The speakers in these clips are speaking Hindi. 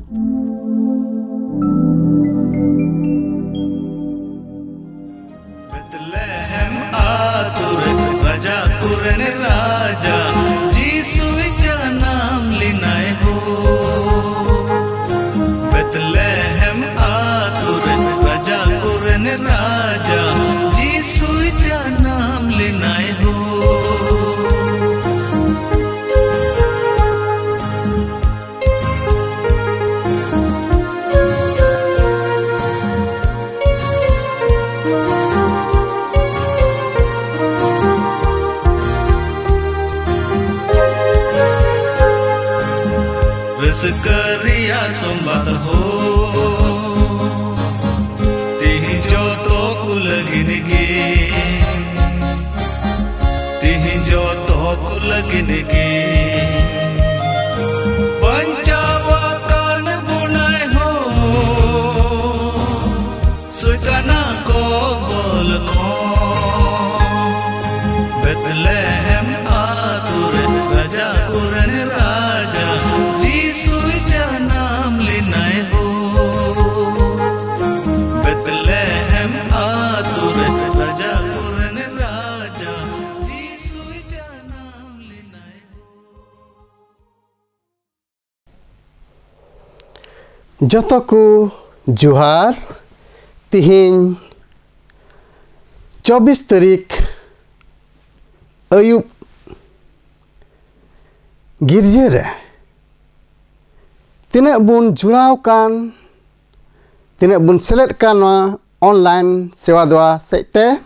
Bethlehem atur raja kuren raja Jisu janam linai ho Bethlehem atur raja kuren raja Jisu janam linai ho Sekeriya sombat ho tihi joto ku lagin ge tihi joto ku lagin ge pancawa kan bunai ho sujana ko bol kho Bethlehem atur raja kuren raja Bethlehem atur raja kuren raja Jisu janam linai joto ku juhar tihiñ 24 tarik ayub girja re Tinak bun julaw kan, tinak bun select kan online sewa doa sekte,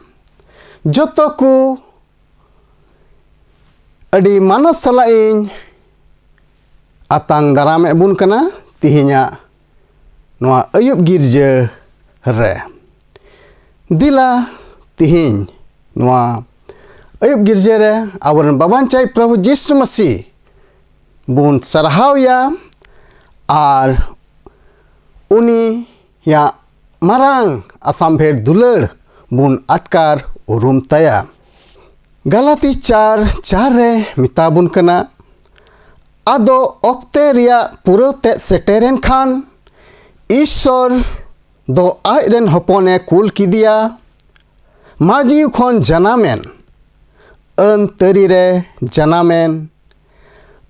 joto ku adi manos salaing atang daram bun kana tihinya noa ayub girja re. Dila tihiñ noa ayub girja re awaran babancai Prabhu Yesu Masih bun sarhaw ya ar uni ya marang asambher dular bun atkar urum taya. Galati 4:4 re mitabun kana ado okte ria puro te seteren khan Ishor do aiden hopone kul kidia maji khon janamen antari re janamen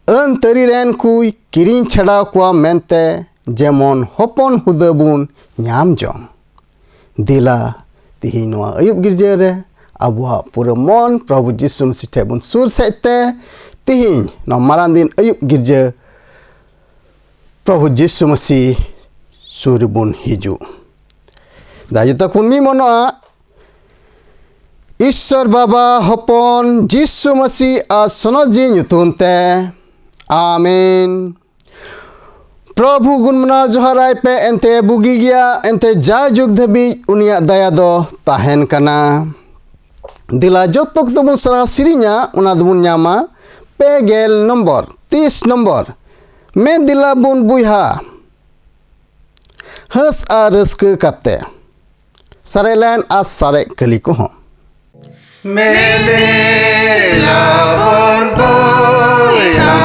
antariren kui kirin chada kwa mente jemon hopon hudabun nyam jong dila tihi noa ayub girja re abwa pura mon Prabhu Yesu Masih tebun sur sete tihi no marandin ayub girja Prabhu Yesu Masih suribun hiju dajita kun mi monoa Ishwar Baba hopon Yesu Masih asonoji nyutum te Amin. Prabhu gunmana joharai pe ente bugi gya ente jajug dhabi unia daya do tahen kana. Dila jotok tubun sarah sirinya una dubun nyama pegel nombor 30 nombor. Me dila bun buiha. Has aras ke kate. Sarelan as sare kaliko ho. Me dila bun buiha.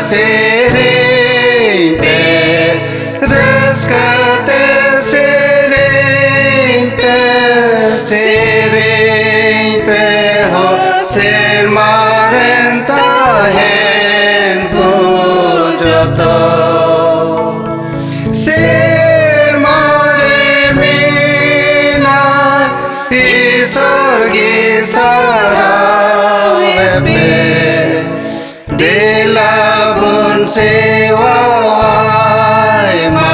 sering pe rescate sering pe ho ser marenta hen ku joto ser mare mina isorgi sarawe Delabun sewawai ma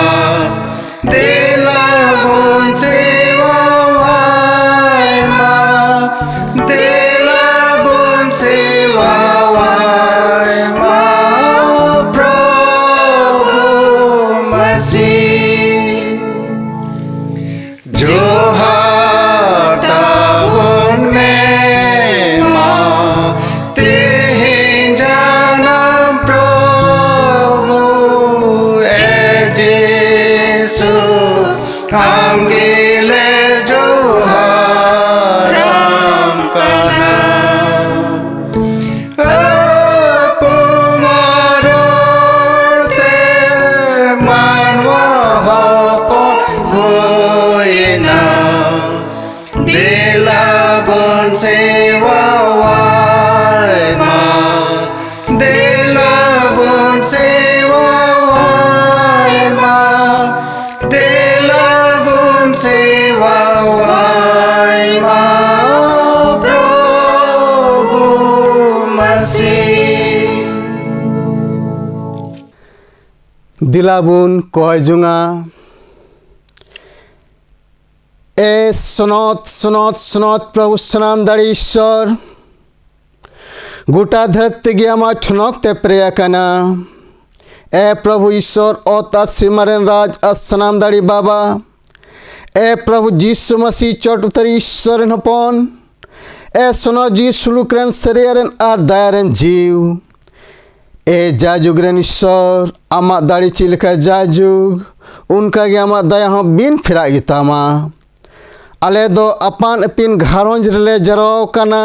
Delabun sewawai ma Delabun sewawai ma Prabhu Masih Johar tabun mein ma हम गिले जोहार राम कना अपमारोते मानवा हपन होइना दिला बन सेवावाय मा दिला बन सेवावाय मा Sewawai ma Prabhu Masih Dilabun kohajunga sonot Prabhu sanam dari Ishwar Guta dharti gi ama thunok te priya kana Prabhu Ishwar otar Srimaren Raj as-sanam dari Baba प्रभु जीसु मसीह चौटुतरी ईश्वर हपन सोनो जी सुलुकरन शरीरन और दायरन जीव जाजुगरन ईश्वर आमा दाड़ी चिलका जाजुग उनका गे आमा दया हो बिन फिरा गितामा अले दो अपान अपिन घारोंज रले जराव कना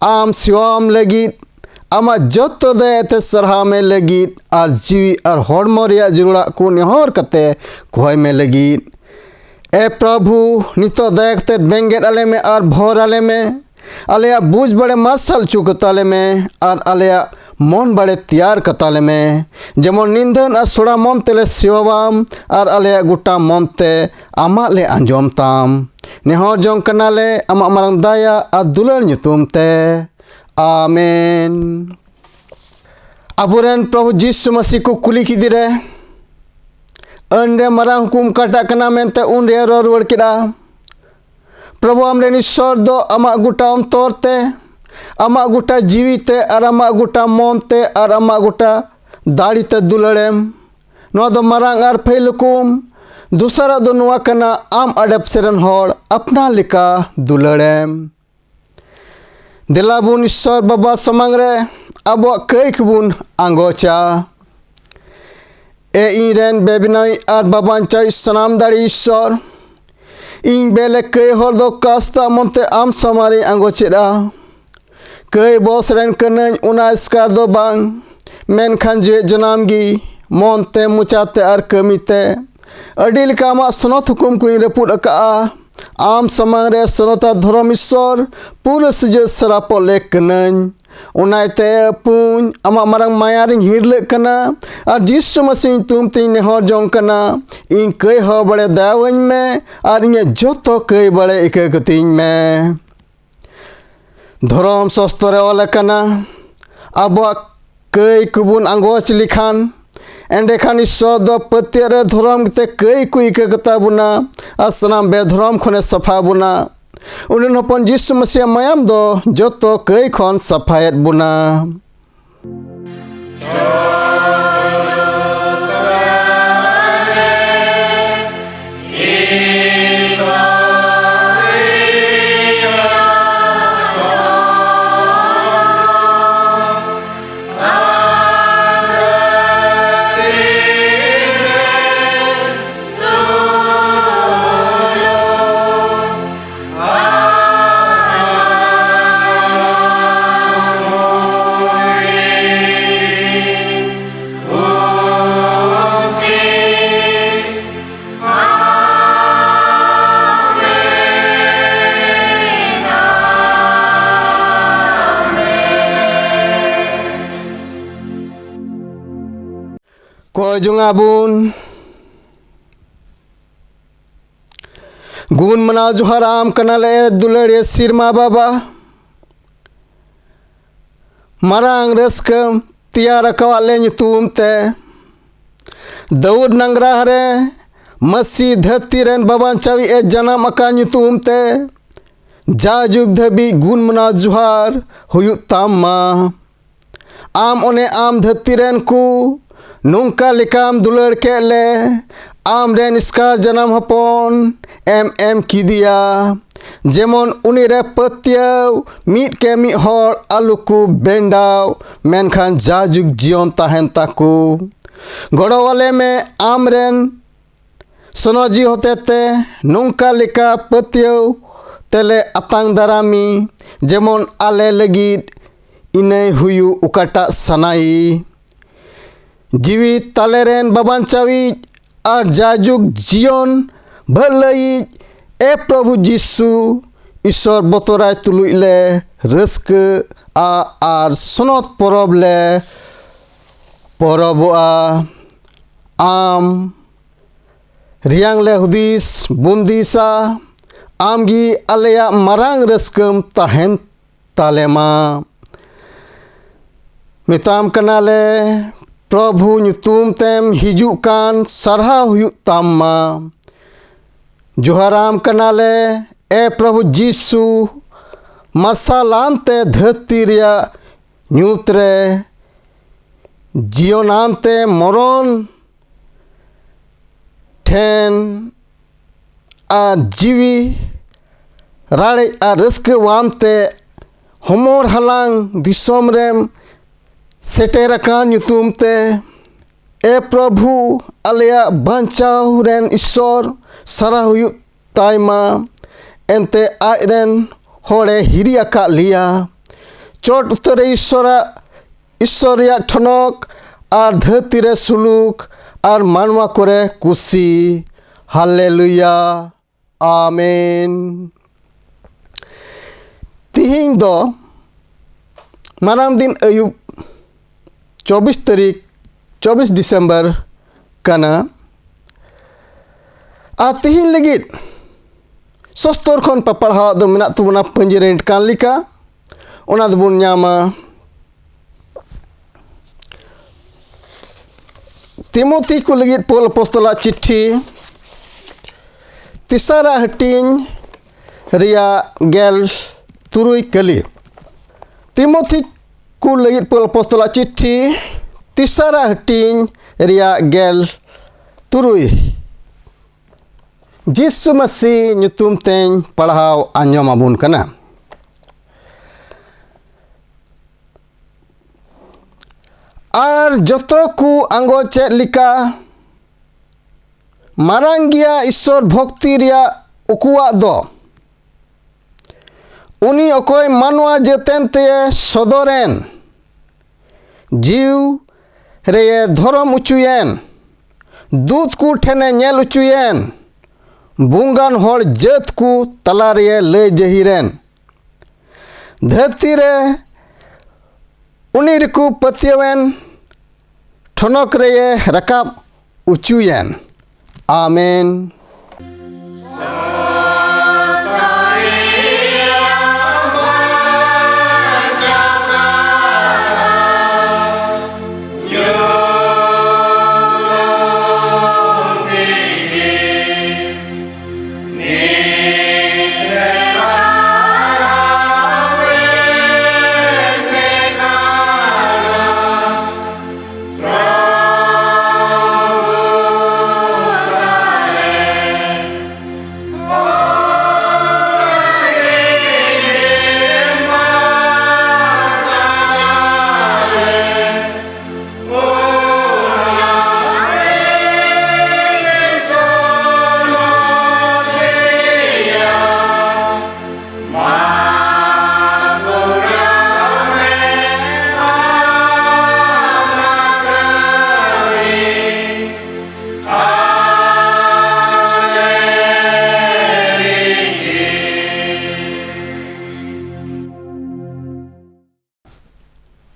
आम सिवाम लगी आमा जतो दयाते सरहा में लगी और जीवी और हड़मो रिया जुड़ा को नेहर कते कोय में लगी प्रभु नितो दयाकते बेंगेट आले में और भोर आले में आलेया बूझ बड़े मार्शल चुकताले में और आलेया मन बड़े तैयार कताले में जेमन निंदन और सोड़ा मम तेले सिवावाम और आलेया गुटा मम ते आमा ले अंजोम ताम नेहर जोंग कनाले आमा मारंग दाया और दुलर nyutum ते आमेन अबुरेन प्रभु जीसु मसीह को कुली की दिरे अंडे मरा हुकुम काटा कना मेनते उन रे रोड़ किड़ा प्रभु हमरे ईश्वर दो अमा गुटा तोरते अमा गुटा जीवीते और अमा गुटा मोनते और अमा गुटा दाड़ीते दुलड़ेम नो दो मरांग और फैलकुम दूसरा दो नुआ कना आम अडब सेरन होड़ अपना लिका दुलड़ेम दिलाबुन ईश्वर बाबा समंग रे अब कैकबुन आंगोचा इरेन बेबिनाई और बाबांचा सनाम दाड़ी ईश्वर इन बेले कई हर दो कास्ता मनते आम समारी आंगोचेरा कई बॉस रेन कनन उना स्कार दो बांग मेन खान जे जनामगी मनते मुचाते और कमीते अडिल कामा सनत हुकुम कुई रेपुट अका आम समांग रे सनता धर्म ईश्वर पूरे सजे सरापो लेक कनन उनाइते पुन अमा मारंग मायारिंग हिरले कना और जीसु मसीह तुम तीन नेहर जोंग कना इन कई हो बड़े दावኝ में और इने जोतो कई बड़े इके गतिñ में धर्म शास्त्र ओले कना अब कई कुबुन अंगोच लिखान एंडे खान ईश्वर दो पत्यरे धर्म ते कई कुई के गता बुना असनाम बेधर्म खने सफा बुना उन्हें हपन जीसु मसीह मायाम दो जोतो कई खन सफायत बुना Kojungabun Gun Manaju Haram Kanale Dulare Sirma Baba Marang Reskam Tiara Kawale Nyutum Te Daud Nangra Hare Masih Dhatiren Baban Chawi E Janam Akan Nyutum Te Jajuk Dhabi Gun Manajuhar Huyuk Tamma Am one am dhatiren ku nungka likam dular kele am ren iskar janam hapon em kidia jemon unire patyaw mit ke mi hor aluku bendaw menkhan jajug jion tahen taku godowale me am ren sonoji hotete nungka lika patyaw tele atang darami jemon ale legit ine huyu ukata sanai jiwi taleren baban chawi ar jajug jion bhalai e prabhu jisu ishor botorai tuluile raske a ar sonot poroble poroboa am riang le hudis bundisa amgi aleya marang raskam tahen talema Mitam kanale Prabhu nyutum tem hijuk kan sarha huyuk tamma Joharam kanale e Prabhu Jisu masalante dhatiria nyutre jionante moron ten a jiwi rare a raske wante homor halang disomrem Seterakan nyutum te e Prabhu alea bancau ren isor sarah huyuk taima ente airen hore hiriaka lia chot utare issoria thonok ar dhatire suluk ar manwa kore kusi hallelujah amen Tihing do marang din ayub 24 Disember kana atihin legit sostor kon paparhaw do menak tubuna panjiren kan lika ona dubun nyama Timothy ku legit Paul apostola chithi tisara hating ria gel turui kali Timothy ku legit Paul apostola chithi tisara hating ria gel turui Jisu Masih nyutum teng parhaw anyom abun kana ar joto ku anggo chet lika maranggia isor bhakti ria ukuwa do uni okoy manwa jeten te sodoren jiw reye dhorom uchuyen dut ku thene nyel uchuyen bungan hor jat ku talare le jahiren dhartire uni riku patyawen thonok reye rakab uchuyen amen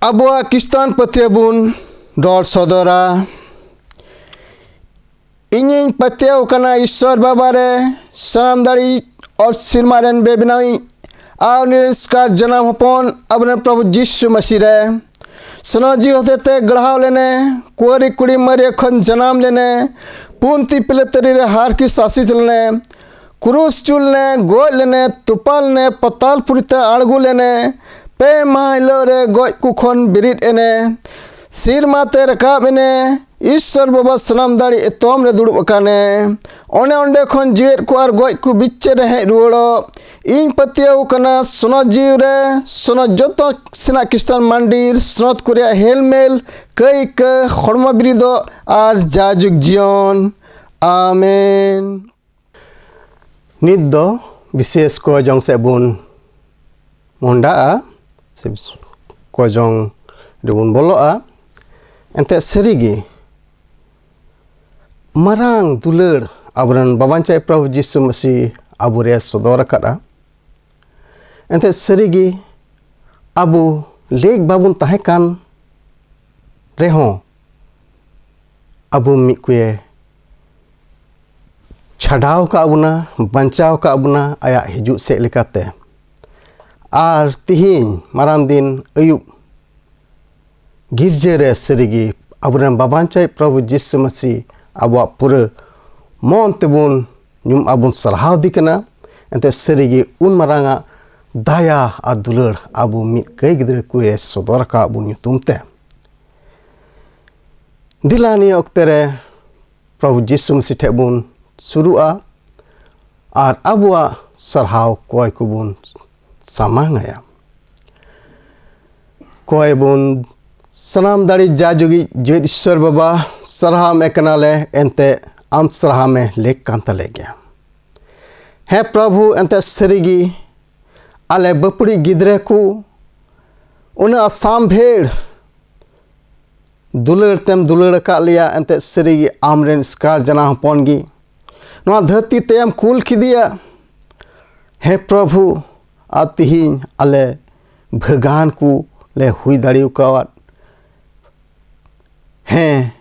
Abua Kistan Patyabun Dor Sodora ᱤᱧᱤᱧ ᱯᱟᱹᱛᱭᱟᱹᱣ ᱠᱟᱱᱟ ᱤᱥᱥᱚᱨ ᱵᱟᱵᱟ ᱨᱮ, ᱥᱟᱱᱟᱢ ᱫᱟᱲᱮ और सिरमा रेन बेबनाई और निरस्कार जन्म हपन अपने प्रभु यीशु मसीह रे सनोजी होते ते गढ़ाव लेने कुआरी कुड़ी मरे खन जन्म लेने पूंती पिले तरी रे हार की शासित लेने क्रूस चुलने गोय लेने तुपाल ने पताल पुरिते आड़गू लेने पे माइलो रे गोय कुखन बिरिट एने सिर माते रकाब एने ईश्वर बाबा सनाम दाड़ी एतोम रे दुड़ुब अकाने ओने ओंडे खन जीवेत को आर गोय को बिच्चे रे हेज रुवाड़ो इन पतियाव कना सोना जीव रे सोना जोतो सेना किस्तान मंदिर सोनत कुरिया हेलमेल कई के हड़मा बिरिदो आर जाजुग जीवन आमेन। नित दो विशेष को जंग से बुन मोंडा से को जंग रेबुन बोलोआ एंते सरीगी marang dular aburan babancai Prabhu Yesus Masih abure sodor akada ente serigi abu leg babun tahekan reho abu mikue chadau ka abuna bancau ka abuna aya hiju se lekate ar tihin marang din ayub गिरजे सरीगी aburan babancai Prabhu Yesus Masih abuak pura mon tebun nyum abun sarhau dikena ente serigi un maranga daya adular abu mit kai gidre kuye sodoraka abu nyutum te dilani oktere Prabhu Yesus Masih tebun surua ar abua sarhau koy kubun samangaya koy bun सनाम दाड़ी जाजुगी जेद ईश्वर बाबा सरहा में कनाले एंते आम सरहा में लेक कांता ले गया है प्रभु एंते सरीगी आले बपड़ी गिदरे को उन्हें आसाम भेड़ दुलड़ तेम दुलड़ का लिया एंते सरीगी आमरेन स्कार जना हपौनगी नवा धरती तेम कुल खिदिया है प्रभु आतिही आले भगान को ले हुई दाड़ी का हैं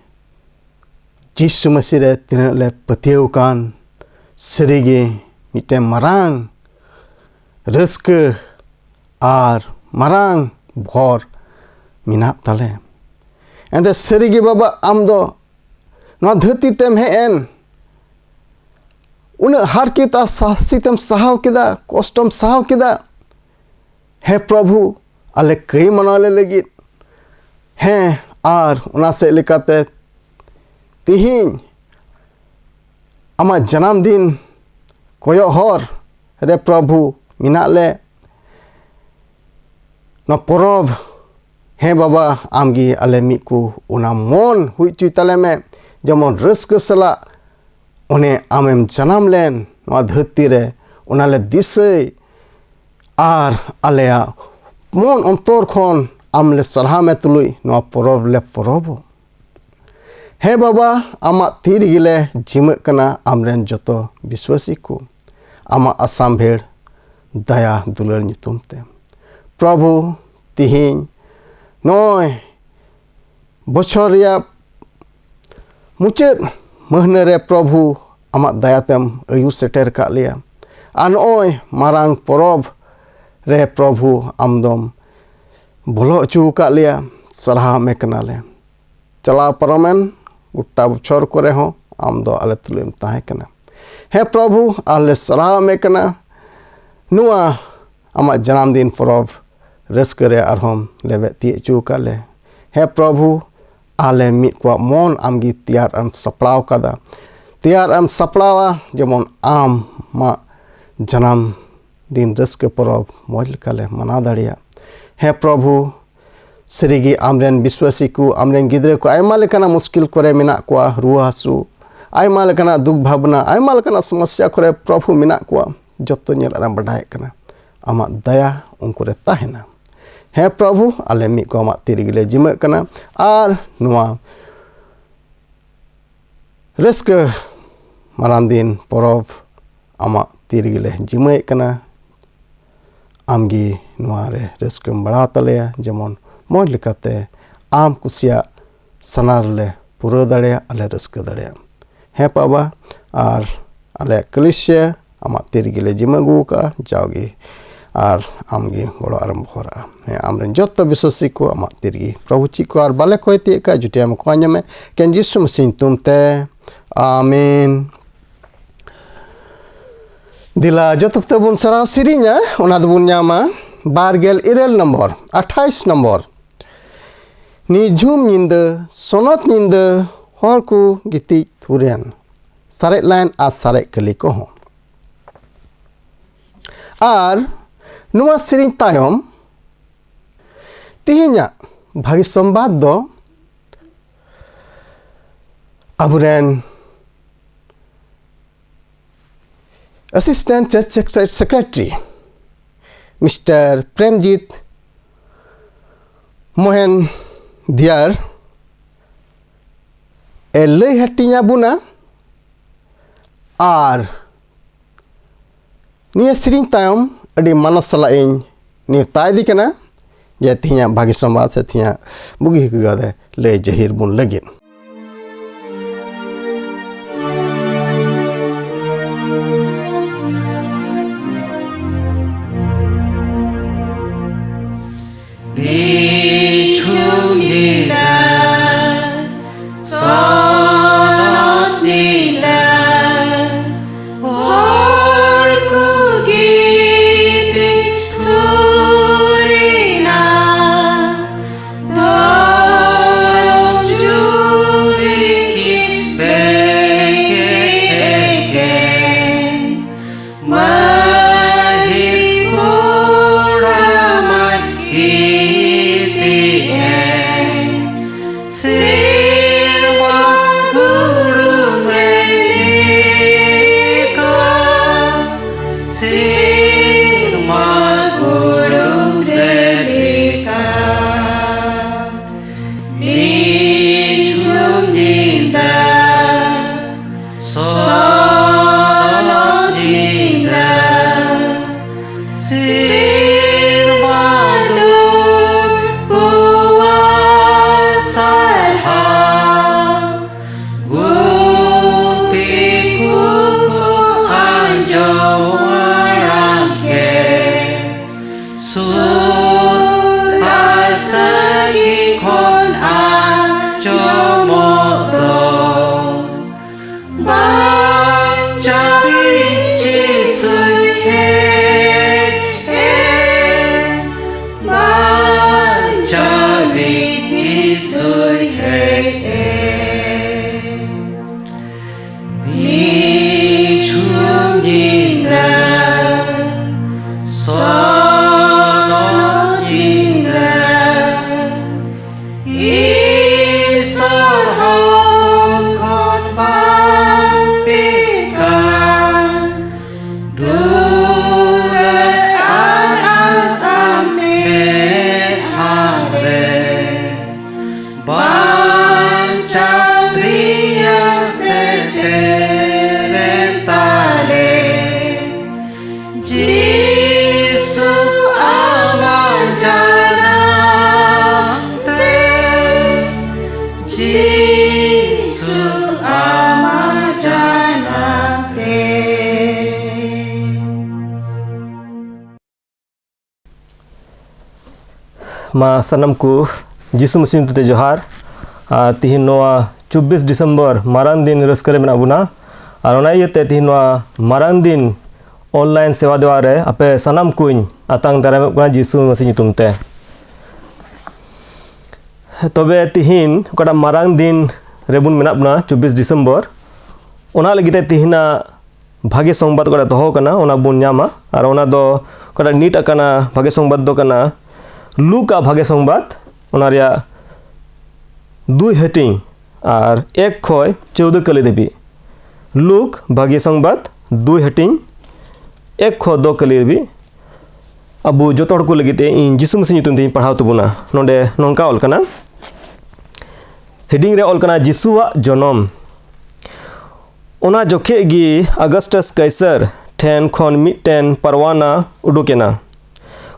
यीशु मसीह रे तिना ले पतियौ कान सरीगे मिटे मरांग रस्क आर मरांग भर मिना ताले एंड सरीगे बाबा आम दो न धरती तेम हे एन उन हार की ता साहसितम सहाव किदा कष्टम सहाव किदा हे प्रभु आले कई मनाले लगी हैं आर उना से लेकाते तिहिन आमा जन्म दिन कोयो हर रे प्रभु मिनाले न परब हे बाबा आमगी आले मिकु उना मन हुई चुताले में जमन रस्क सला उन्हें आमेम जन्म लेन न धरती रे उनाले दिसै आर आलेया मन अंतर खन आमले सरहा में तुलुई नवा परब ले परबो हे बाबा आमा तीर गिले जिमक कना आमरेन जतो विश्वासी को आमा आसाम भेड़ दया दुलर नितुम ते प्रभु तिहिन नय बछर या मुचेद महने रे प्रभु आमा दयातेम आयु सेटर का लिया आ नय मारांग परब रे प्रभु आमदम बोलो चू का लिया सरहा में कनाले चला परमेन उट्टा बछर करे हो आम दो आले तुलेम ताहे कना हे प्रभु आले सरहा में कना नुआ आमा जन्मदिन परब रस्करे आरहम लेबे ती चू काले हे प्रभु आले मिट को मन आमगी तैयार आम सपड़ाव कदा तैयार आम सपड़ावा जेमन आम मा जन्मदिन रस्क परब मोल काले मना दाड़िया हे प्रभु सरीगी आमरेन विश्वासी को आमरेन गिद्रे को आयमा लेकाना मुश्किल करे मिना कोआ रुआ हसु आयमा लेकाना दुख भावना आयमा लेकाना समस्या करे प्रभु मिना कोआ जत्तो नेल आराम बढ़ाए कना आमा दया उनको रे ताहेना हे प्रभु आले मि को आमा तिरगिले जिमक कना आर नुआ रस्क मारान दिन परब आमा तिरगिले जिमक कना आमगी नुआरे रस्कम बढ़ा तलेया जेमन मौज लेकाते आम कुसिया सनार ले पूरा दाड़े आले रस्क दाड़े है पाबा और आले कलिसिया आमा तिरगिले जिमागु का जाओगी और आमगी गोड़ो आरंभ हो रहा है आमरे जोत्तो विश्वासी को आमा तिरगी प्रभु ची को और बाले कोई ती का जुटे हम को में केन यीशु मसीह तुमते आमीन दिला जोतक तबुन सराव सिरिnya ona dubun nyama bargel irel nomor 28 nomor Nijum nyinda sonot nyinda horku giti turian saret lain as saret kali koho ar nuwa siring tayom tihinya bagi sombad do aburen Assistant Church Secretary Mr. Premjit Mohan Diyar lay hatinya buna ar niya siring tayom adi manas salain ni tay di kana je tinya bagi sombad se tinya bugi gade lay jahir bun lagin Ma sanamku Jisu Masihi tute johar tihin noa 24 Disember marang din raskare mena buna ar ona iete tihin noa marang din online sewa dewa re ape sanam kuñ atang daram kuna Jisu Masihi nyutum te tobe tihin okada marang din rebun mena buna 24 Disember ona lagi te tihina bhage songbad okada doho kana ona bun nyama ar ona do okada nit akana bhage songbad do kana लूका भागे संबाद ओनारिया 2 हेटिंग और 1 खय 14 कली देबी लूक भागे संबाद 2 हेटिंग 1 खय 2 कली देबी अबु जोतोड़ को लगिते इन जिसु मसीह nyutum te पढ़ाव तबुना नोंडे नोंका ऑल कना हेडिंग रे ऑल कना जिसुआ जनम ओना जोखे गी अगस्टस कैसर ठेन खन मिटेन परवाना उडुकेना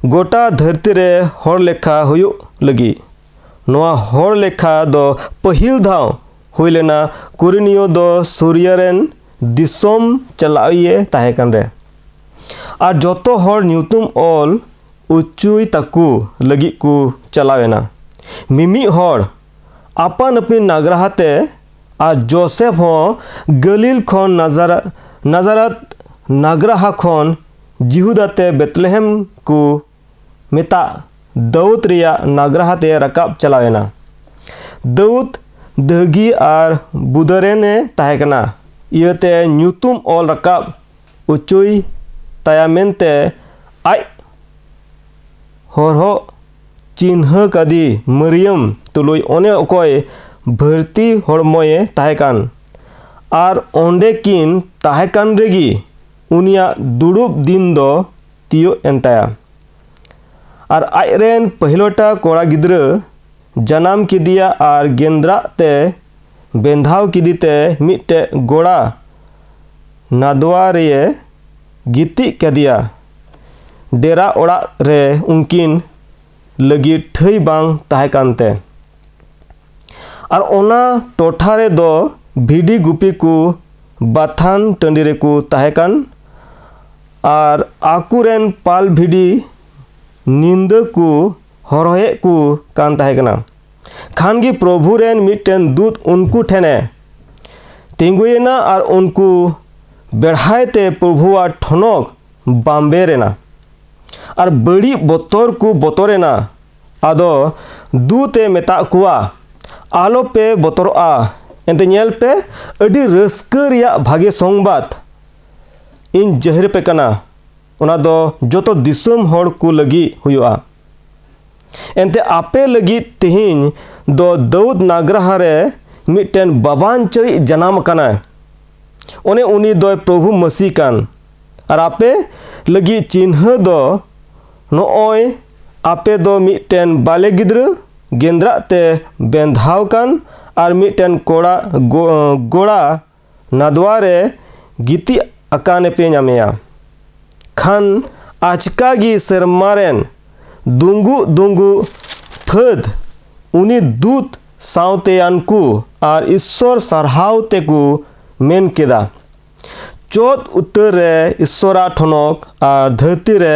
गोटा धरती रे हर लेखा हुयु लगी नोआ हर लेखा दो पहिल धाव हुई लेना कुरिनियो दो सूर्यरेन दिसोम चलाइए ताहेकन रे और जोतो हर न्यूतुम ऑल उच्चुई तकु लगी को चलावेना मिमी हर आपन अपनी नागराहते और जोसेफ हो गलील खोन नजरत नागराहा खोन जिहुदाते बेतलेहम को मिता दाऊद रिया नागराहते रकाब चलावेना दाऊद दहगी और बुदरेने ताहेकना इयते न्यूतुम ऑल रकाब उच्चुई तायामेंते आई होरहो चिन्ह कदी मरियम तुलुई ओने ओकोय भर्ती हड़मोये ताहेकान और ओंडे किन ताहेकान रेगी उनिया दुड़ुब दिन दो तियो एंताया और आयरेन पहिलोटा कोड़ा गिद्र जनाम किदिया और गेंद्रा ते बेंधाव किदीते मिट्टे गोड़ा नादवा रे गिति कदिया डेरा ओड़ा रे उनकिन लगी ठई बांग ताहेकानते और ओना टोठा रे दो भिडी गुपी को बाथान टंडी रे को ताहेकान और आकुरेन पाल भिडी नींद को हरहे को कान ताहेकना खानगी प्रभु रेन मिट्टन दूत उनको ठेने तिंगुएना और उनको बेढ़ाते प्रभुआ ठनक बाम्बेरेना और बड़ी बोतर को बोतरेना आदो दूते मेता कुआ आलो पे बोतरोआ एंते नेल पे अडी रस्कर या भागे संबाद इन जहर पे कना उना दो जोतो दिसम होड़ को लगी हुआ एंते आपे लगी तिहिन दो दाऊद नागराहा रे मिट्टन बाबान चई जनाम कना ओने उनी दो प्रभु मसीह कान और आपे लगी चिन्ह दो नोय आपे दो मिट्टन बाले गिद्र गेंद्रा ते बेंधाव कान और मिट्टन कोड़ा गोड़ा नादवारे गिति अकाने पे नामेया खान आचकागी सरमारेन दुंगु दुंगु फद उनी दूत सावतेयानकु और ईश्वर सरहाव तेकु मेन केदा चौथ उत्तर रे ईश्वरा ठनक और धरती रे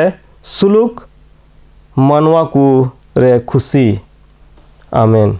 सुलुक मानवा को रे खुशी आमेन।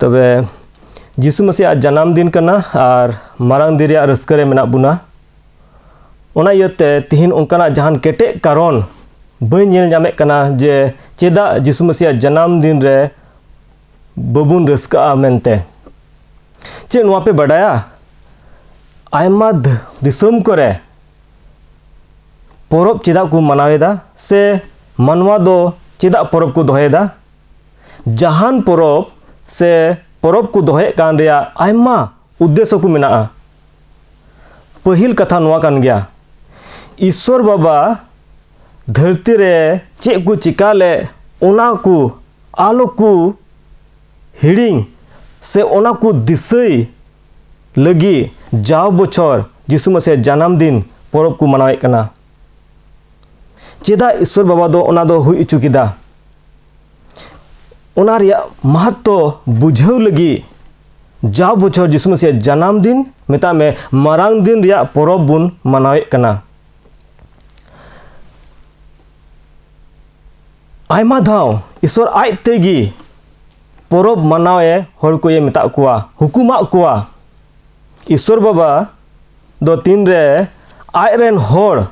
तबे जिसु मसीह जन्म दिन करना और मारंग दिन रस्करे मेना बुना ओना इयते तिहिन उनकाना जहान केटे कारण बई नेल नामे कना जे चेदा जिसु मसीह जन्म दिन रे बबुन रस्का मेनते चे नुआ पे बडाया आयमा दिसम करे परब चेदा को मनावेदा से मनवा दो चेदा परब को दोहेदा जहान परब से परब को दोहे कान रिया आयमा उद्देश्य को मेना पहिल कथा नुआ कान गया ईश्वर बाबा धरती रे चे को चिकाले ओना को आलो को हिडिंग से ओना को दिसई लगी जाव बछर जिसु मसीह जन्म दिन परब को मनावे कना चेदा ईश्वर बाबा दो ओना दो हुई चुकिदा ओना रिया महत्व बुझाव लगी जाव बछर जिसु मसीह जन्म दिन मेता में मारांग दिन रिया परब बुन मनावे कना आयमा धाव ईश्वर आय तेगी परब मनावे हर को ये मेता कुआ हुकुमा कुआ ईश्वर बाबा दो तीन रे आय रेन हर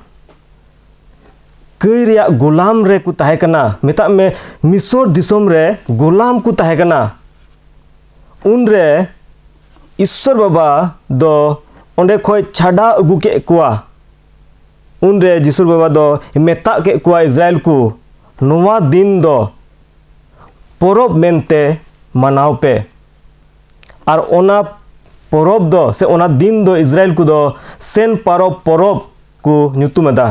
कई रिया गुलाम रे को ताहे कना मेता में मिसर दिसम रे गुलाम को ताहे कना उन रे ईश्वर बाबा दो ओंडे खोय छाड़ा अगु के कुआ उन रे जिसुर बाबा दो मेता के कुआ इजराइल को नोवा दिन दो परब मेनते मनाव पे और ओना porop do se ona din do Israel ku do sen parop porop ku nyutum eda.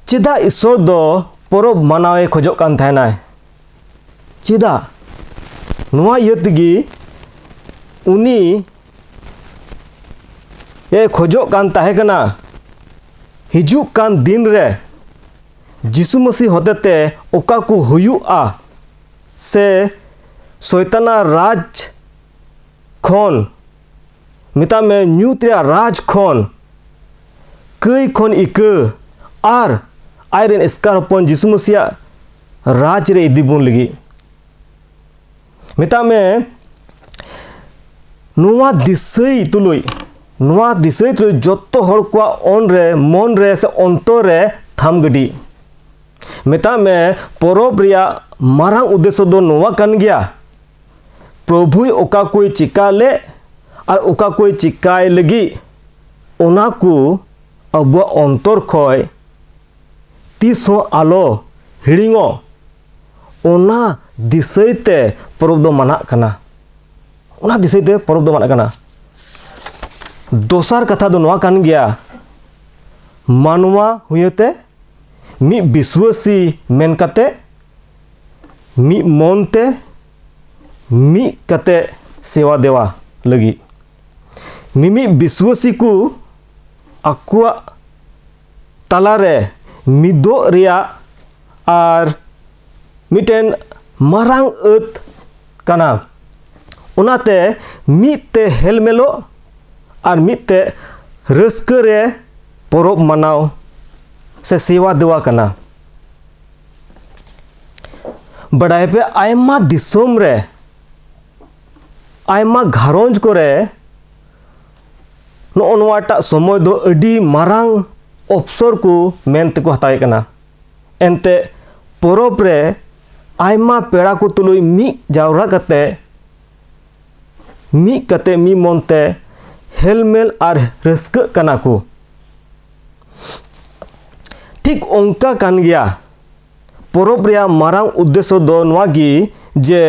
Cida Isor do porop manawe khojok kan thahenai. Cida nuwa ieu tegi uni khojok kan tahe kana hijuk kan din re जिसु मसीह होते ओका को हुयुआ से शैताना राज खन मिता में न्यूत्रिया राज खन कई खन इके आर आयरन स्कार अपन जिसु मसीह राज रे इदिबुन लगी मिता में नुआ दिसई तुलुई जोतो हर को ऑन रे मन रे से अंतर रे थाम गडी मेता में परोब रिया मारांग उद्देश्य दो नोवा कन गया प्रभु ओका कोई चिका ले और ओका कोई चिकाय लगी ओना को अब अंतर खय तीसो आलो हिड़िंगो ओना दिसैते परोब दो मना कना ओना दिसैते परोब दो मना कना दोसार कथा दो नोवा कन गया मानवा हुयते मी विश्वासी मेन कते मी मोनते मी कते सेवा देवा लगी मिमी विश्वासी को अकुआ तलारे मिदो रिया आर मिटेन मारांग अत कना उनाते मिते हेलमेलो आर मिते रस्के रे परोब मनाव से सेवा देवा कना बड़ाई पे आयमा दिसोम रे आयमा घारोंज को रे नोनवाटा समय दो अडी मारांग अवसर को मेनते को हताए कना एनते परोब रे आयमा पेड़ा को तुलुई मी जावरा कते मी मोनते हेलमेल आर रस्क कना को ठीक ओंका कान गया परोब रिया मारांग उद्देश्य दो नवागी जे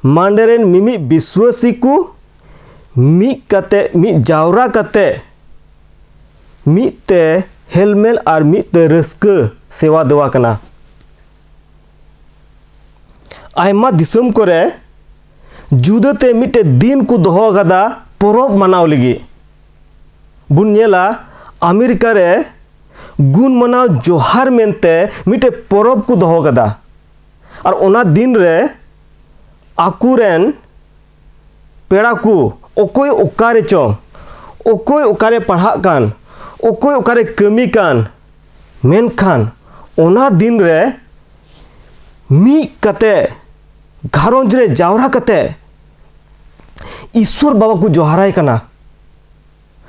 मांडेरेन मिमी विश्वासी को मी कते मी जावरा कते मी ते हेलमेल आर मी ते रस्क सेवा देवा कना आयमा दिसम करे जुदते मिटे दिन को दोहो गदा परोब मनाव लगी बुनियला अमेरिका रे गुण मनाव जोहार मेनते मिटे परोब को दोहो गदा और ओना दिन रे आकुरेन पेड़ा को ओकोय ओकारे चो ओकोय ओकारे पढ़ा कान ओकोय ओकारे कमी कान मेनखान ओना दिन रे मी कते घारोंज रे जावरा कते ईश्वर बाबा को जोहाराय कना